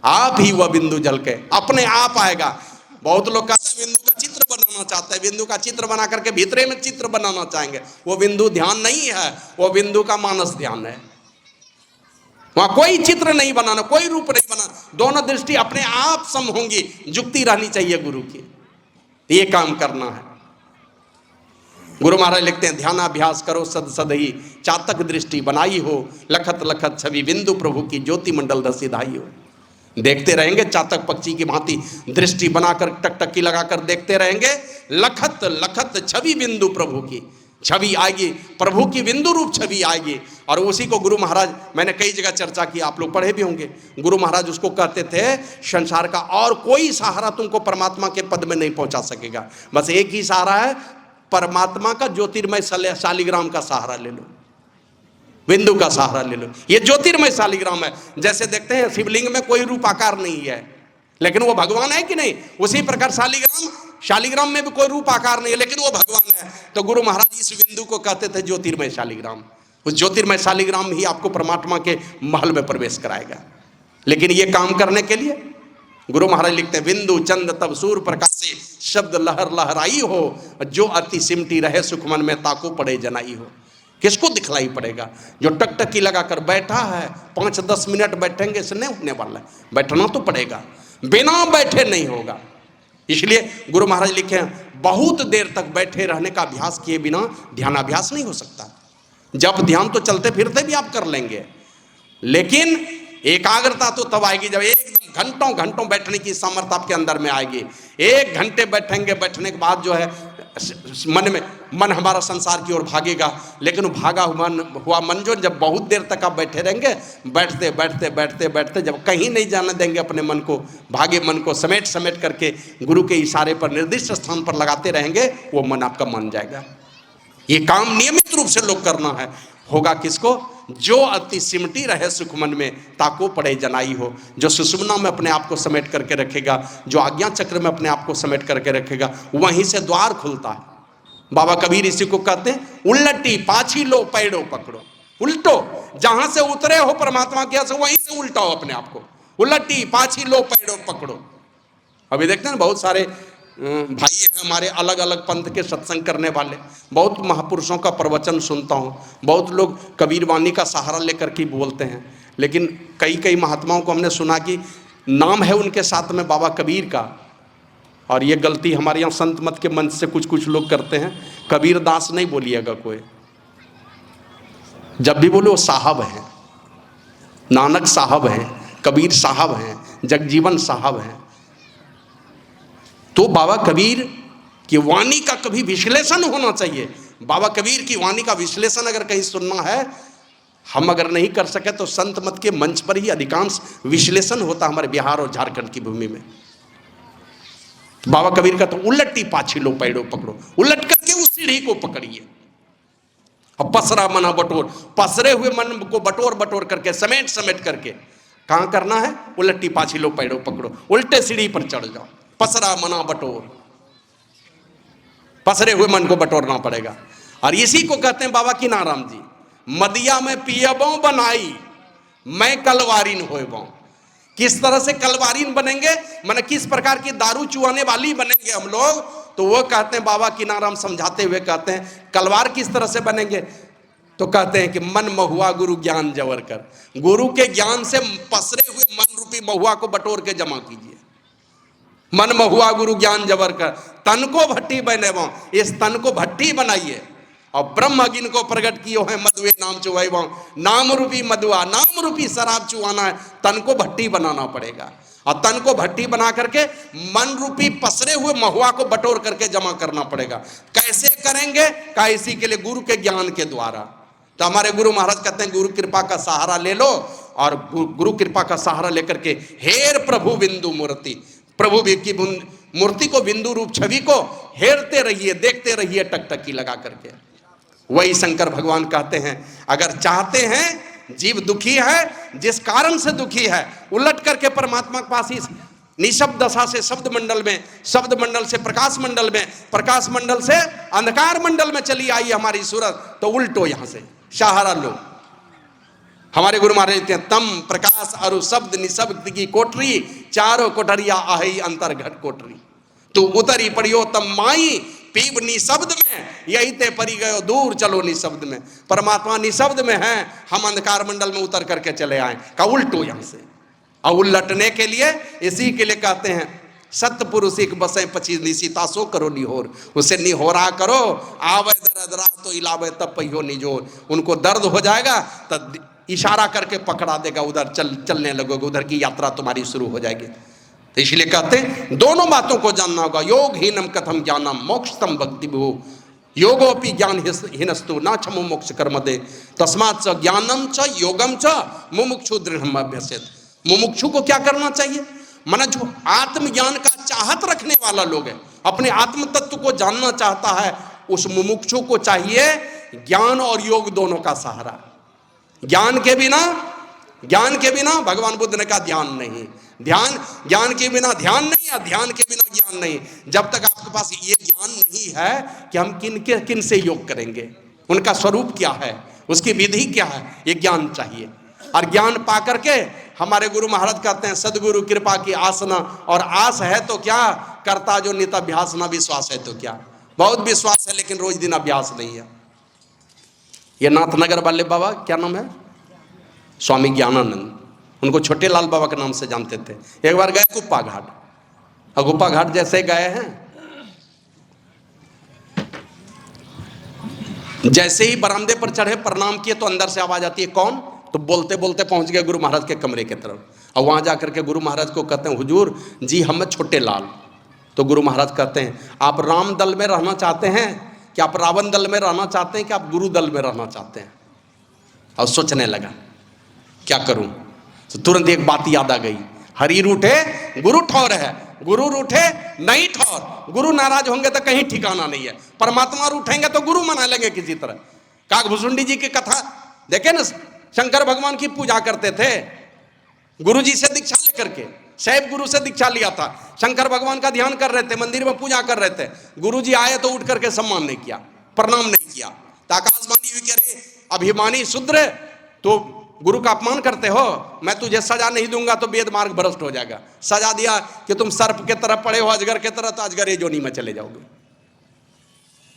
आप ही वह बिंदु जल के अपने आप आएगा। बहुत लोग कहते हैं बिंदु का चित्र बनाना चाहते हैं, बिंदु का चित्र बना करके भीतरे में चित्र बनाना चाहेंगे। वो बिंदु ध्यान नहीं है, वो बिंदु का मानस ध्यान है। वहां कोई चित्र नहीं बनाना, कोई रूप नहीं बनाना, दोनों दृष्टि अपने आप सम होंगी। युक्ति रहनी चाहिए गुरु की, ये काम करना है। गुरु महाराज लिखते हैं ध्यानाभ्यास करो सद सदही, चातक दृष्टि बनाई हो, लखत लखत छवि बिंदु प्रभु की ज्योति मंडल दसी धाई हो। देखते रहेंगे चातक पक्षी की भांति दृष्टि बनाकर टकटकी लगाकर देखते रहेंगे, लखत लखत छवि बिंदु प्रभु की छवि आएगी, प्रभु की बिंदु रूप छवि आएगी। और उसी को गुरु महाराज, मैंने कई जगह चर्चा की, आप लोग पढ़े भी होंगे, गुरु महाराज उसको कहते थे संसार का और कोई सहारा तुमको परमात्मा के पद में नहीं पहुंचा सकेगा, बस एक ही सहारा है, परमात्मा का ज्योतिर्मय शालिग्राम का सहारा ले लो, बिंदु का सहारा ले लो। ये ज्योतिर्मय शालिग्राम है। जैसे देखते हैं शिवलिंग में कोई रूप आकार नहीं है, लेकिन वो भगवान है कि नहीं? उसी प्रकार शालिग्राम में भी कोई रूप आकार नहीं है, लेकिन वो भगवान है। तो गुरु महाराज इस बिंदु को कहते थे ज्योतिर्मय शालिग्राम। उस ज्योतिर्मय शालिग्राम ही आपको परमात्मा के महल में प्रवेश कराएगा। लेकिन ये काम करने के लिए गुरु महाराज लिखते हैं बिंदु चंद तब सूर्य प्रकाशे, शब्द लहर लहराई हो, जो अति सिमटी रहे सुख मन में ताको पड़े जनाई हो। किसको दिखलाई पड़ेगा? जो टकटकी लगाकर बैठा है, 5-10 मिनट बैठेंगे से नहीं होने वाला है, बैठना तो पड़ेगा, बिना बैठे नहीं होगा। इसलिए गुरु महाराज लिखे हैं बहुत देर तक बैठे रहने का अभ्यास किए बिना ध्यानाभ्यास नहीं हो सकता। जब ध्यान तो चलते फिरते भी आप कर लेंगे, लेकिन एकाग्रता तो तब आएगी जब एकदम घंटों घंटों बैठने की सामर्थ्य आपके अंदर में आएगी। 1 घंटे बैठेंगे, बैठने के बाद जो है मन हमारा संसार की ओर भागेगा, लेकिन वो भागा हुआ मन जो जब बहुत देर तक आप बैठे रहेंगे, बैठते बैठते बैठते बैठते जब कहीं नहीं जाने देंगे अपने मन को, भागे मन को समेट समेट करके गुरु के इशारे पर निर्दिष्ट स्थान पर लगाते रहेंगे, वो मन आपका मान जाएगा। ये काम नियमित रूप से लोग करना है। होगा किसको? जो अति सिमटी रहे सुख मन में, ताको पड़े जनाई हो। जो सुषुम्ना में अपने आप को समेट करके रखेगा, जो आज्ञा चक्र में अपने आप को समेट करके रखेगा, वहीं से द्वार खुलता है। बाबा कबीर इसी को कहते हैं, उल्टी पाछी लो पैड़ो पकड़ो। उल्टो, जहां से उतरे हो परमात्मा के से वहीं से उल्टाओ अपने आप को। उल्टी पाछी लो पैड़ो पकड़ो। अभी देखते हैं बहुत सारे भाई हैं हमारे अलग अलग पंथ के सत्संग करने वाले, बहुत महापुरुषों का प्रवचन सुनता हूँ, बहुत लोग कबीर वाणी का सहारा लेकर के बोलते हैं, लेकिन कई महात्माओं को हमने सुना कि नाम है उनके साथ में बाबा कबीर का, और ये गलती हमारे यहाँ संत मत के मंच से कुछ लोग करते हैं। कबीर दास नहीं बोलिएगा कोई, जब भी बोले वो साहब हैं, नानक साहब हैं, कबीर साहब हैं, जगजीवन साहब हैं। तो बाबा कबीर की वाणी का कभी विश्लेषण होना चाहिए। बाबा कबीर की वाणी का विश्लेषण अगर कहीं सुनना है, हम अगर नहीं कर सके तो संत मत के मंच पर ही अधिकांश विश्लेषण होता हमारे बिहार और झारखंड की भूमि में। बाबा कबीर का तो उलटी पाछी लो पैड़ो पकड़ो, उलट करके उस सीढ़ी को पकड़िए। और पसरा मना बटोर, पसरे हुए मन को बटोर बटोर करके समेट समेट करके कहां करना है? उलटी पाछी लो पैड़ो पकड़ो, उल्टे सीढ़ी पर चढ़ जाओ। पसरा मना बटोर, पसरे हुए मन को बटोरना पड़ेगा। और इसी को कहते हैं बाबा की नाराम जी, मदिया में पियबों बनाई मैं कलवारीन होएबों। किस तरह से कलवारीन बनेंगे, माने किस प्रकार की दारू चुआने वाली बनेंगे हम लोग? तो वो कहते हैं बाबा की नाराम समझाते हुए कहते हैं कलवार किस तरह से बनेंगे, तो कहते हैं कि मन महुआ गुरु ज्ञान जवर कर, गुरु के ज्ञान से पसरे हुए मन रूपी महुआ को बटोर के जमा कीजिए। मन महुआ गुरु ज्ञान जबर कर, तन को भट्टी बनेबो, इस तन को भट्टी बनाइए। और ब्रह्म अगिन को प्रकट कियो है मधुए नाम चुवाइबो, नाम रूपी मधुआ, नाम रूपी शराब चुआना है, तन को भट्टी बनाना पड़ेगा। और तन को भट्टी बना करके मन रूपी पसरे हुए महुआ को बटोर करके जमा करना पड़ेगा। कैसे करेंगे? का इसी के लिए गुरु के ज्ञान के द्वारा। तो हमारे गुरु महाराज कहते हैं गुरु कृपा का सहारा ले लो, और गुरु कृपा का सहारा लेकर के हेर प्रभु बिंदु मूर्ति, प्रभु की मूर्ति को, बिंदु रूप छवि को हेरते रहिए, देखते रहिए टकटकी लगा करके। वही शंकर भगवान कहते हैं अगर चाहते हैं, जीव दुखी है, जिस कारण से दुखी है, उलट करके परमात्मा के पास इस निशब्द दशा से शब्द मंडल में, शब्द मंडल से प्रकाश मंडल में, प्रकाश मंडल से अंधकार मंडल में चली आई हमारी सूरत, तो उल्टो यहां से सहारा लो। हमारे गुरु महाराज कहते हैं तम प्रकाश अरु शब्द निशब्द की कोठरी, चारों कोठरिया आही अंतर घट कोठरी। तू उतरी पड़ियो तम माई पीब निशब्द में, यही ते परी गयो दूर चलो निशब्द में। परमात्मा निशब्द में है, हम अंधकार मंडल में उतर करके चले आए। का उल्टो यहां से। और उलटने के लिए इसी के लिए कहते हैं सत्य पुरुष एक बसे 25 निशिता सो करो निहोर, उसे निहोरा करो, आवे दर्द रात तो इलावे तब पहियो निजोर। उनको दर्द हो जाएगा तब इशारा करके पकड़ा देगा, उधर चलने लगोगे, उधर की यात्रा तुम्हारी शुरू हो जाएगी। तो इसलिए कहते हैं दोनों बातों को जानना होगा। योग हीनम कथम ज्ञानम मोक्षतम भक्ति भो, योगोपि ज्ञान हिनस्तु ना छमो मोक्ष कर्म दे, तस्मात् च ज्ञानम च योगम च मुमुक्षु दृढ़ अभ्यसेत। मुमुक्षु को क्या करना चाहिए? माना जो आत्मज्ञान का चाहत रखने वाला लोग है, अपने आत्म तत्व को जानना चाहता है, उस मुमुक्षु को चाहिए ज्ञान और योग दोनों का सहारा। ज्ञान के बिना भगवान बुद्ध ने कहा ध्यान नहीं, ज्ञान के बिना ध्यान नहीं है, ध्यान के बिना ज्ञान नहीं। जब तक आपके पास ये ज्ञान नहीं है कि हम किन से योग करेंगे, उनका स्वरूप क्या है, उसकी विधि क्या है, ये ज्ञान चाहिए। और ज्ञान पा करके हमारे गुरु महाराज कहते हैं सदगुरु कृपा की आसना, और आस है तो क्या करता जो नित अभ्यास, ना विश्वास है तो क्या। बहुत विश्वास है लेकिन रोज दिन अभ्यास नहीं है। ये नाथनगर वाले बाबा क्या नाम है, स्वामी ज्ञानानंद, उनको छोटे लाल बाबा के नाम से जानते थे। एक बार गए गुप्पा घाट, और गुप्पा घाट जैसे गए हैं, जैसे ही बरामदे पर चढ़े प्रणाम किए तो अंदर से आवाज आती है कौन, तो बोलते बोलते पहुंच गए गुरु महाराज के कमरे की तरफ। और वहाँ जा करके गुरु महाराज को कहते हैं, हुजूर जी हम छोटे लाल। तो गुरु महाराज कहते हैं, आप राम दल में रहना चाहते हैं कि आप रावण दल में रहना चाहते हैं कि आप गुरु दल में रहना चाहते हैं? और सोचने लगा क्या करूं। तो तुरंत एक बात याद आ गई, हरि रूठे गुरु ठौर है, गुरु रूठे नहीं ठौर। गुरु नाराज होंगे तो कहीं ठिकाना नहीं है, परमात्मा रूठेंगे तो गुरु मना लेंगे किसी तरह। काकभुसुंडी जी की कथा देखे ना, शंकर भगवान की पूजा करते थे गुरु जी से दीक्षा लेकर के। सैब गुरु से दीक्षा लिया था, शंकर भगवान का ध्यान कर रहे थे, मंदिर में पूजा कर रहे थे। गुरु जी आए तो उठ करके सम्मान नहीं किया, प्रणाम नहीं किया। तो आकाशवाणी हुई कि अरे अभिमानी शूद्र, तो गुरु का अपमान करते हो, मैं तुझे सजा नहीं दूंगा तो वेद मार्ग भ्रष्ट हो जाएगा। सजा दिया कि तुम सर्प के तरह पड़े हो अजगर के तरह, तो अजगर जोनी में चले जाओगे।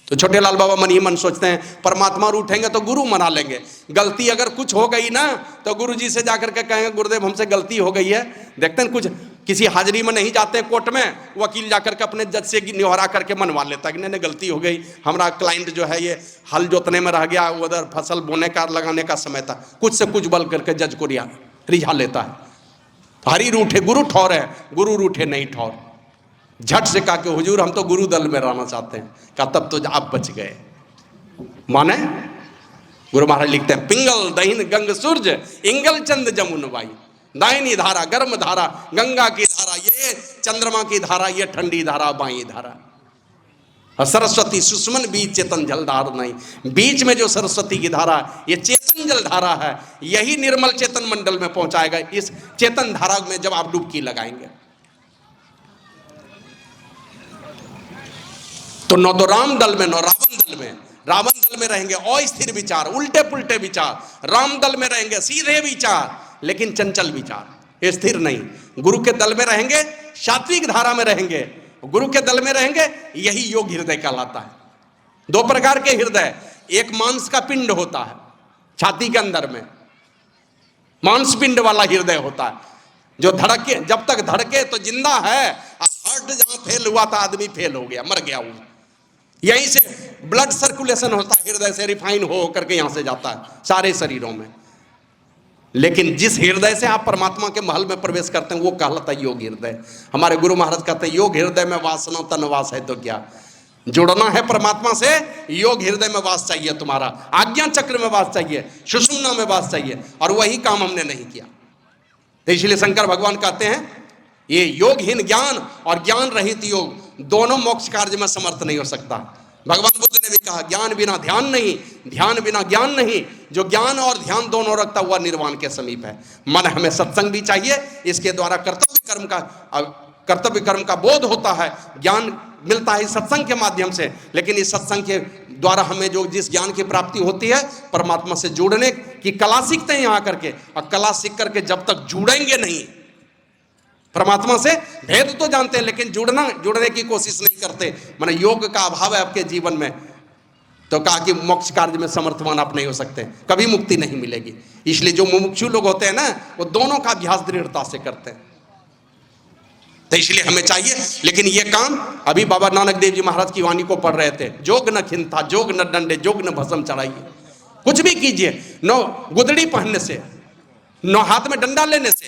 तो छोटे लाल बाबा मन ही मन सोचते हैं, परमात्मा रूठेंगे तो गुरु मना लेंगे। गलती अगर कुछ हो गई ना तो गुरु जी से जाकर के कहेंगे, गुरुदेव हमसे गलती हो गई है। देखते हैं कुछ किसी हाजिरी में नहीं जाते कोर्ट में, वकील जाकर के अपने जज से निहरा करके मनवा लेता है कि नहीं गलती हो गई, हमारा क्लाइंट जो है ये हल जोतने में रह गया, उधर फसल बोने का लगाने का समय था, कुछ से कुछ बल करके जज को रिझा लेता है। हरि रूठे गुरु ठौर है, गुरु रूठे नहीं ठौर। झट से कहा कि हुजूर हम तो गुरु दल में रहना चाहते हैं। कहा तब तो आप बच गए। माने गुरु महाराज लिखते हैं, पिंगल दहीन गंग सूरज इंगल चंद जमुन बाई, दाहिनी धारा गर्म धारा गंगा की धारा, ये चंद्रमा की धारा, ये ठंडी धारा बाई धारा। और सरस्वती सुषमन बीच चेतन जलधार नहीं, बीच में जो सरस्वती की धारा ये चेतन जल धारा है, यही निर्मल चेतन मंडल में पहुंचाएगा। इस चेतन धारा में जब आप डुबकी लगाएंगे तो न तो राम दल में न रावण दल में। रावण दल में रहेंगे अस्थिर विचार, उल्टे पुल्टे विचार, राम दल में रहेंगे सीधे विचार लेकिन चंचल विचार, स्थिर नहीं। गुरु के दल में रहेंगे सात्विक धारा में रहेंगे, गुरु के दल में रहेंगे, यही योग हृदय कहलाता है। दो प्रकार के हृदय, एक मांस का पिंड होता है छाती के अंदर में, मांस पिंड वाला हृदय होता है जो धड़के, जब तक धड़के तो जिंदा है, हार्ट जहां फेल हुआ था आदमी फेल हो गया, मर गया वो। यहीं से ब्लड सर्कुलेशन होता है, हृदय से रिफाइन हो करके यहां से जाता है सारे शरीरों में। लेकिन जिस हृदय से आप परमात्मा के महल में प्रवेश करते हैं वो कहलाता है योग हृदय। हमारे गुरु महाराज कहते हैं, योग हृदय में वासना तनवास है तो क्या, जुड़ना है परमात्मा से, योग हृदय में वास चाहिए तुम्हारा, आज्ञा चक्र में वास चाहिए, सुषुम्ना में वास चाहिए, और वही काम हमने नहीं किया। तो इसलिए शंकर भगवान कहते हैं ये योगहीन ज्ञान और ज्ञान रहित योग दोनों मोक्ष कार्य में समर्थ नहीं हो सकता। भगवान बुद्ध ने भी कहा, ज्ञान बिना ध्यान नहीं, ध्यान बिना ज्ञान नहीं। जो ज्ञान और ध्यान दोनों रखता हुआ निर्वाण के समीप है। मन हमें सत्संग भी चाहिए, इसके द्वारा कर्तव्य कर्म का बोध होता है, ज्ञान मिलता है इस सत्संग के माध्यम से। लेकिन इस सत्संग के द्वारा हमें जो जिस ज्ञान की प्राप्ति होती है, परमात्मा से जुड़ने की कला सीखते हैं यहाँ करके, और कला सीख करके जब तक जुड़ेंगे नहीं परमात्मा से, भेद तो जानते हैं लेकिन जुड़ने की कोशिश नहीं करते, माने योग का अभाव है आपके जीवन में, तो कहा कि मोक्ष कार्य में समर्थवान आप नहीं हो सकते, कभी मुक्ति नहीं मिलेगी। इसलिए जो मुमुक्षु लोग होते हैं ना, वो दोनों का अभ्यास दृढ़ता से करते हैं। तो इसलिए हमें चाहिए, लेकिन ये काम अभी बाबा नानक देव जी महाराज की वाणी को पढ़ रहे थे, जोग न खिंता जोग न डंडे जोग न भस्म चढ़ाइए। कुछ भी कीजिए, नो गुदड़ी पहनने से, नो हाथ में डंडा लेने से,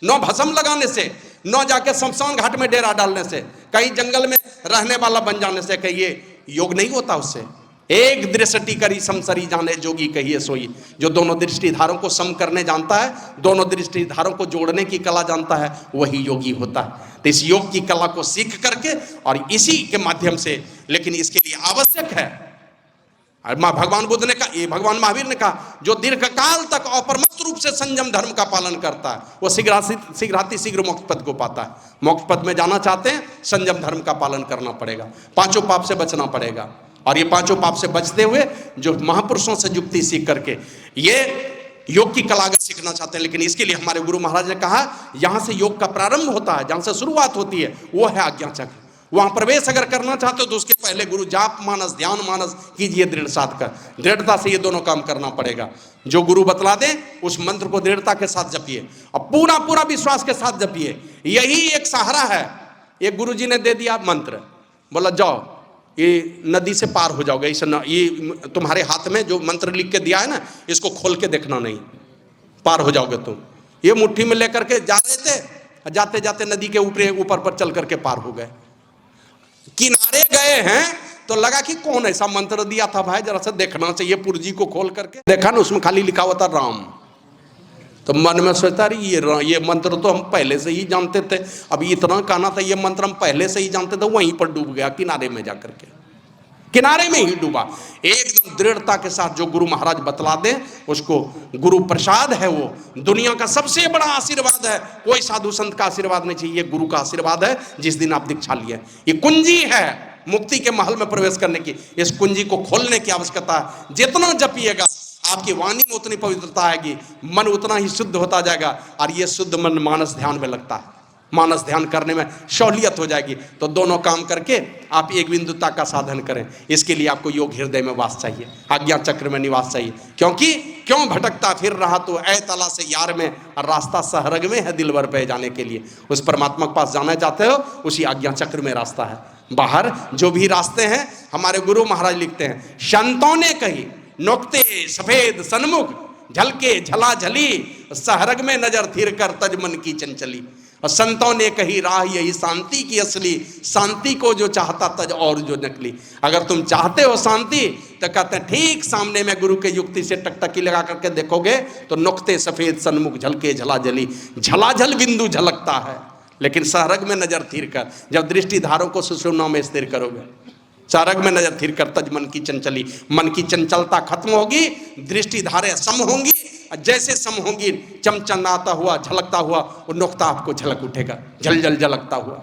नो भस्म लगाने से, नो जाके शमशान घाट में डेरा डालने से, कहीं जंगल में रहने वाला बन जाने से, कहिए योग नहीं होता उससे। एक दृष्टि करी समसरी जाने जोगी कहिए सोई। जो दोनों दृष्टिधारों को सम करने जानता है, दोनों दृष्टिधारों को जोड़ने की कला जानता है, वही योगी होता है। तो इस योग की कला को सीख करके और इसी के माध्यम से, लेकिन इसके लिए आवश्यक है, भगवान बुद्ध ने कहा, ये भगवान महावीर ने कहा, जो दीर्घकाल तक अपरमत रूप से संयम धर्म का पालन करता है वो शीघ्र मोक्ष पद को पाता है। मोक्ष पद में जाना चाहते हैं, संयम धर्म का पालन करना पड़ेगा, पांचों पाप से बचना पड़ेगा। और ये पांचों पाप से बचते हुए जो महापुरुषों से युक्ति सीख करके ये योग की कला अगर सीखना चाहते हैं, लेकिन इसके लिए हमारे गुरु महाराज ने कहा, यहां से योग का प्रारंभ होता है, जहां से शुरुआत होती है वो है आज्ञा चक्र। वहां प्रवेश अगर करना चाहते हो तो उसके पहले गुरु जाप मानस ध्यान मानस कीजिए दृढ़ साध कर। दृढ़ता से ये दोनों काम करना पड़ेगा। जो गुरु बतला दे उस मंत्र को दृढ़ता के साथ जपिए और पूरा पूरा विश्वास के साथ जपिए। यही एक सहारा है। एक गुरु जी ने दे दिया मंत्र, बोला जाओ ये नदी से पार हो जाओगे, ये तुम्हारे हाथ में जो मंत्र लिख के दिया है ना, इसको खोल के देखना नहीं, पार हो जाओगे तुम। ये मुट्ठी में लेकर के जा रहे थे, जाते जाते नदी के ऊपर पर चल करके पार हो गए। किनारे गए हैं तो लगा कि कौन ऐसा मंत्र दिया था भाई, जरा सा देखना चाहिए। पुर्जी को खोल करके देखा ना, उसमें खाली लिखा हुआ था राम। तो मन में सोचता रही ये मंत्र तो हम पहले से ही जानते थे, अभी इतना कहना था ये मंत्र हम पहले से ही जानते थे। वहीं पर डूब गया, किनारे में जाकर के किनारे में ही डूबा। एकदम दृढ़ता के साथ जो गुरु महाराज बतला दे उसको गुरु प्रसाद है, वो दुनिया का सबसे बड़ा आशीर्वाद है। कोई साधु संत का आशीर्वाद नहीं चाहिए, गुरु का आशीर्वाद है जिस दिन आप दीक्षा लिए। ये कुंजी है मुक्ति के महल में प्रवेश करने की। इस कुंजी को खोलने की आवश्यकता है। जितना जपिएगा आपकी वाणी में उतनी पवित्रता आएगी, मन उतना ही शुद्ध होता जाएगा। और ये शुद्ध मन मानस ध्यान में लगता है, मानस ध्यान करने में सहूलियत हो जाएगी। तो दोनों काम करके आप एक बिंदुता का साधन करें। इसके लिए आपको योग हृदय में वास चाहिए, आज्ञा चक्र में निवास चाहिए। क्योंकि क्यों भटकता फिर रहा तो ऐ तला से यार में, और रास्ता सहरग में है दिलवर पे जाने के लिए। उस परमात्मा के पास जाना चाहते हो, उसी आज्ञा चक्र में रास्ता है। बाहर जो भी रास्ते हैं, हमारे गुरु महाराज लिखते हैं, संतों ने कही नोकते सफेद सन्मुख, झलके झला झली, सहरग में नजर थिर कर तज मन की चंचली। और संतों ने कही राह यही शांति की असली, शांति को जो चाहता तज और जो नकली। अगर तुम चाहते हो शांति तो कहते हैं ठीक सामने में गुरु के युक्ति से टकटकी लगा करके देखोगे तो नुक्ते सफेद सन्मुख, झलके झलाझली, झलाझल बिंदु झलकता है। लेकिन सहरग में नजर थिर कर, जब दृष्टि धारों को सुषुम्ना में स्थिर करोगे, सहरग में नजर थिर कर तज मन की चंचली, मन की चंचलता खत्म होगी, दृष्टि धारें सम होंगी। जैसे सम होंगी, चमचमाता हुआ, झलकता हुआ वो नुक्ता आपको झलक उठेगा, झल झल झलकता हुआ।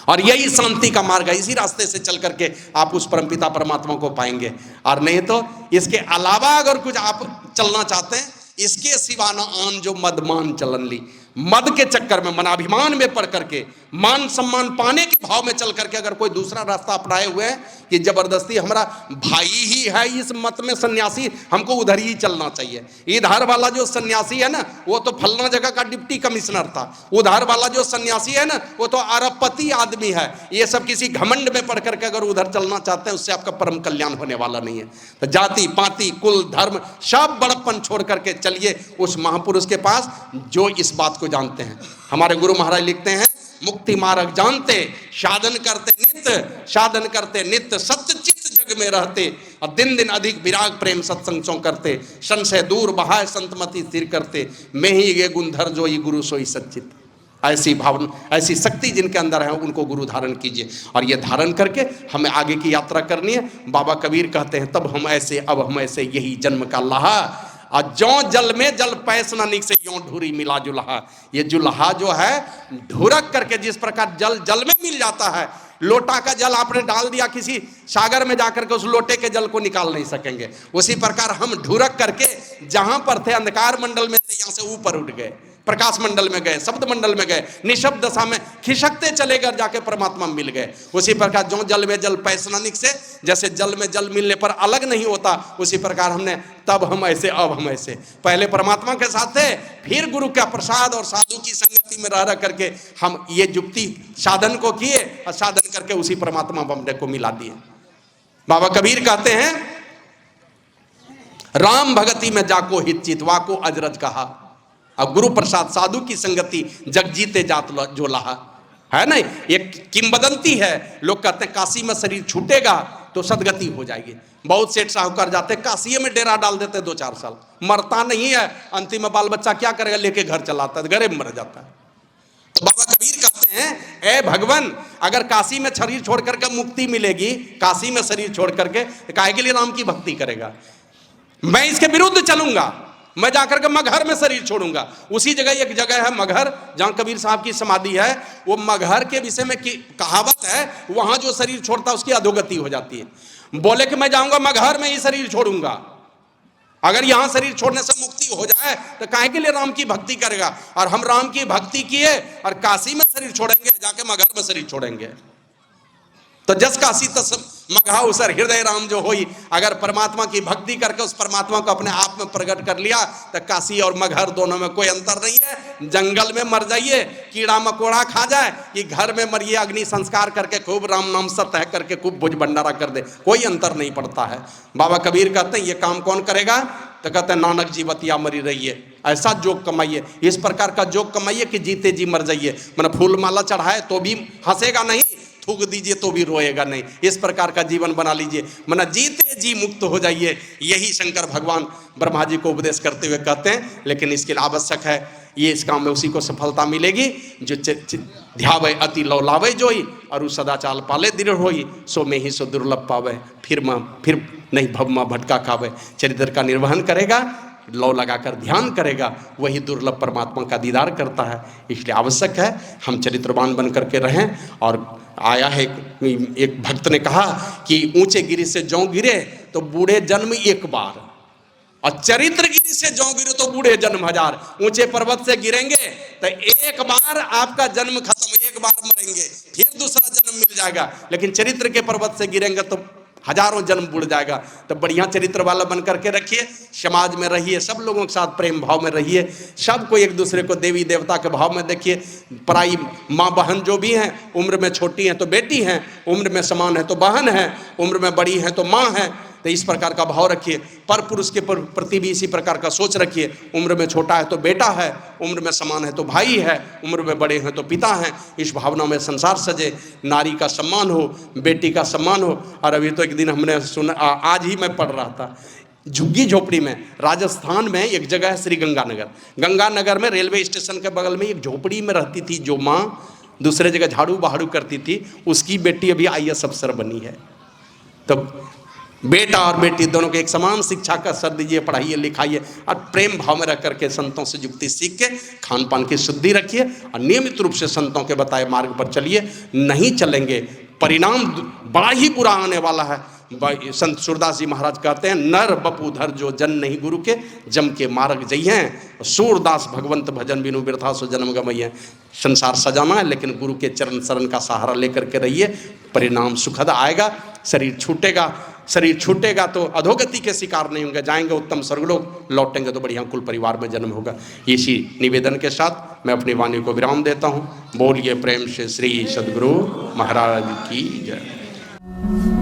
और यही शांति का मार्ग है। इसी रास्ते से चल करके आप उस परमपिता परमात्मा को पाएंगे। और नहीं तो इसके अलावा अगर कुछ आप चलना चाहते हैं, इसके सिवा न आन जो मदमान चलन ली, मद के चक्कर में, मनाभिमान में पड़ करके, मान सम्मान पाने के भाव में चल करके अगर कोई दूसरा रास्ता अपनाए हुए हैं कि जबरदस्ती हमारा भाई ही है इस मत में सन्यासी, हमको उधर ही चलना चाहिए। इधर वाला जो सन्यासी है ना, वो तो फलना जगह का डिप्टी कमिश्नर था। उधर वाला जो सन्यासी है ना, वो तो अरबपति आदमी है। ये सब किसी घमंड में पड़ करके अगर उधर चलना चाहते हैं, उससे आपका परम कल्याण होने वाला नहीं है। तो जाति पाति कुल धर्म सब बड़प्पन छोड़ करके चलिए उस महापुरुष के पास जो इस बात को जानते हैं। हमारे गुरु महाराज लिखते हैं, मुक्ति मार्ग जानते, साधन करते नित्य सत्य चित्त जग में रहते, और दिन दिन अधिक विराग प्रेम सत्संग सो करते, संशय दूर बहाय संतमति स्थिर करते, मैं ही ये गुणधर जो ही गुरु सोई सच्चित। ऐसी भावना, ऐसी शक्ति जिनके अंदर है, उनको गुरु धारण कीजिए। और ये धारण करके हमें आगे की यात्रा करनी है। बाबा कबीर कहते हैं, तब हम ऐसे अब हम ऐसे, यही जन्म का लाहा, और जो जल में जल पैसना निक से यों ढूरी मिला जुल्हा। ये जुल्हा जो है ढुरक करके, जिस प्रकार जल जल में मिल जाता है, लोटा का जल आपने डाल दिया किसी सागर में जाकर के, उस लोटे के जल को निकाल नहीं सकेंगे। उसी प्रकार हम ढुरक करके जहां पर थे अंधकार मंडल में थे, यहां से ऊपर उठ गए, प्रकाश मंडल में गए, शब्द मंडल में गए, निशब्द दशा में खिसकते चले गए, जाके परमात्मा मिल गए। उसी प्रकार जो जल में जल पैसनिक से, जैसे जल में जल मिलने पर अलग नहीं होता, उसी प्रकार हमने तब हम ऐसे अब हम ऐसे, पहले परमात्मा के साथ थे, फिर गुरु का प्रसाद और साधु की संगति में रह करके हम ये युक्ति साधन को किए, और साधन करके उसी परमात्मा बमने को मिला दिए। बाबा कबीर कहते हैं, राम भगति में जाको हित चित, वाको अजरज कहा। अब गुरु प्रसाद साधु की संगति जग जीते जात जो लहा, है ना। एक किंवदंती है, लोग कहते हैं काशी में शरीर छूटेगा तो सदगति हो जाएगी। बहुत सेठ साहूकार जाते हैं, काशी में डेरा डाल देते 2-4 साल, मरता नहीं है, अंतिम में बाल बच्चा क्या करेगा, लेके घर चलाता है, घरे में मर जाता है। तो बाबा कबीर कहते हैं, ए भगवान, अगर काशी में शरीर छोड़ करके मुक्ति मिलेगी, काशी में शरीर छोड़ करके, काहे के लिए राम की भक्ति करेगा। मैं इसके विरुद्ध चलूंगा, मैं जाकर के मगहर में शरीर छोड़ूंगा। उसी जगह एक जगह है मगहर, जहां कबीर साहब की समाधि है। वो मगहर के विषय में कहावत है, वहां जो शरीर छोड़ता है उसकी अधोगति हो जाती है। बोले कि मैं जाऊंगा मगहर में ही शरीर छोड़ूंगा। अगर यहां शरीर छोड़ने से मुक्ति हो जाए तो काहे के लिए राम की भक्ति करेगा। और हम राम की भक्ति किए और काशी में शरीर छोड़ेंगे, जाके मगहर में शरीर छोड़ेंगे। तो जस काशी तस मगहा सर हृदय राम जो होई। अगर परमात्मा की भक्ति करके उस परमात्मा को अपने आप में प्रकट कर लिया तो काशी और मगहर दोनों में कोई अंतर नहीं है। जंगल में मर जाइए, कीड़ा मकोड़ा खा जाए, कि घर में मरिए, अग्नि संस्कार करके खूब राम नाम सत्य करके खूब भुज भंडारा कर दे, कोई अंतर नहीं पड़ता है। बाबा कबीर कहते हैं, ये काम कौन करेगा, तो कहते हैं नानक जी बतिया मरी रहिए, ऐसा जोग कमाइए, इस प्रकार का जोग कमाइए कि जीते जी मर जाइए। मतलब फूल माला चढ़ाए तो भी हंसेगा नहीं, थूक दीजिए तो भी रोएगा नहीं, इस प्रकार का जीवन बना लीजिए, मतलब जीते जी मुक्त हो जाइए। यही शंकर भगवान ब्रह्मा जी को उपदेश करते हुए कहते हैं। लेकिन इसके लिए आवश्यक है, ये इस काम में उसी को सफलता मिलेगी जो ध्यावे अति लौलावे जोई, और उस सदाचाल पाले दृढ़ होई, सो में ही सो दुर्लभ पावे, फिर नहीं भव में भटका खावे। चरित्र का निर्वहन करेगा, लौ लगाकर ध्यान करेगा, वही दुर्लभ परमात्मा का दीदार करता है। इसलिए आवश्यक है हम चरित्रवान बन करके रहें। और आया है एक भक्त ने कहा कि ऊंचे गिरी से जौ गिरे तो बूढ़े जन्म एक बार, और चरित्र गिरी से जौ गिरे तो बूढ़े जन्म हजार। ऊंचे पर्वत से गिरेंगे तो एक बार आपका जन्म खत्म, एक बार मरेंगे, फिर दूसरा जन्म मिल जाएगा। लेकिन चरित्र के पर्वत से गिरेंगे तो हजारों जन्म बुड़ जाएगा। तो बढ़िया चरित्र वाला बन करके रखिए, समाज में रहिए, सब लोगों के साथ प्रेम भाव में रहिए, सबको एक दूसरे को देवी देवता के भाव में देखिए। पराई माँ बहन जो भी हैं, उम्र में छोटी हैं तो बेटी हैं, उम्र में समान है तो बहन है, उम्र में बड़ी है तो माँ है। तो इस प्रकार का भाव रखिए। पर पुरुष के प्रति भी इसी प्रकार का सोच रखिए। उम्र में छोटा है तो बेटा है, उम्र में समान है तो भाई है, उम्र में बड़े हैं तो पिता हैं। इस भावना में संसार सजे, नारी का सम्मान हो, बेटी का सम्मान हो। और अभी तो एक दिन हमने सुना, आज ही मैं पढ़ रहा था, झुग्गी झोपड़ी में राजस्थान में एक जगह है श्री गंगानगर। गंगानगर में रेलवे स्टेशन के बगल में एक झोपड़ी में रहती थी जो माँ दूसरे जगह झाड़ू बहाड़ू करती थी, उसकी बेटी अभी IAS अफसर बनी है। तो बेटा और बेटी दोनों को एक समान शिक्षा का सर दीजिए, पढ़ाइए लिखाइए, और प्रेम भाव में रह करके संतों से युक्ति सीख के खान पान की शुद्धि रखिए, और नियमित रूप से संतों के बताए मार्ग पर चलिए। नहीं चलेंगे परिणाम बड़ा ही बुरा आने वाला है। संत सूरदास जी महाराज कहते हैं, नर बपुधर जो जन नहीं गुरु के, जम के मार्ग जइहें। सूरदास भगवंत भजन बिनु बिरथा सो जन्म गमइहें। संसार सजाना है, लेकिन गुरु के चरण शरण का सहारा लेकर के रहिए, परिणाम सुखद आएगा। शरीर छूटेगा तो अधोगति के शिकार नहीं होंगे, जाएंगे उत्तम स्वर्गलोक, लौटेंगे तो बढ़िया कुल परिवार में जन्म होगा। इसी निवेदन के साथ मैं अपनी वाणी को विराम देता हूँ। बोलिए प्रेम से श्री सद्गुरु महाराज की जय।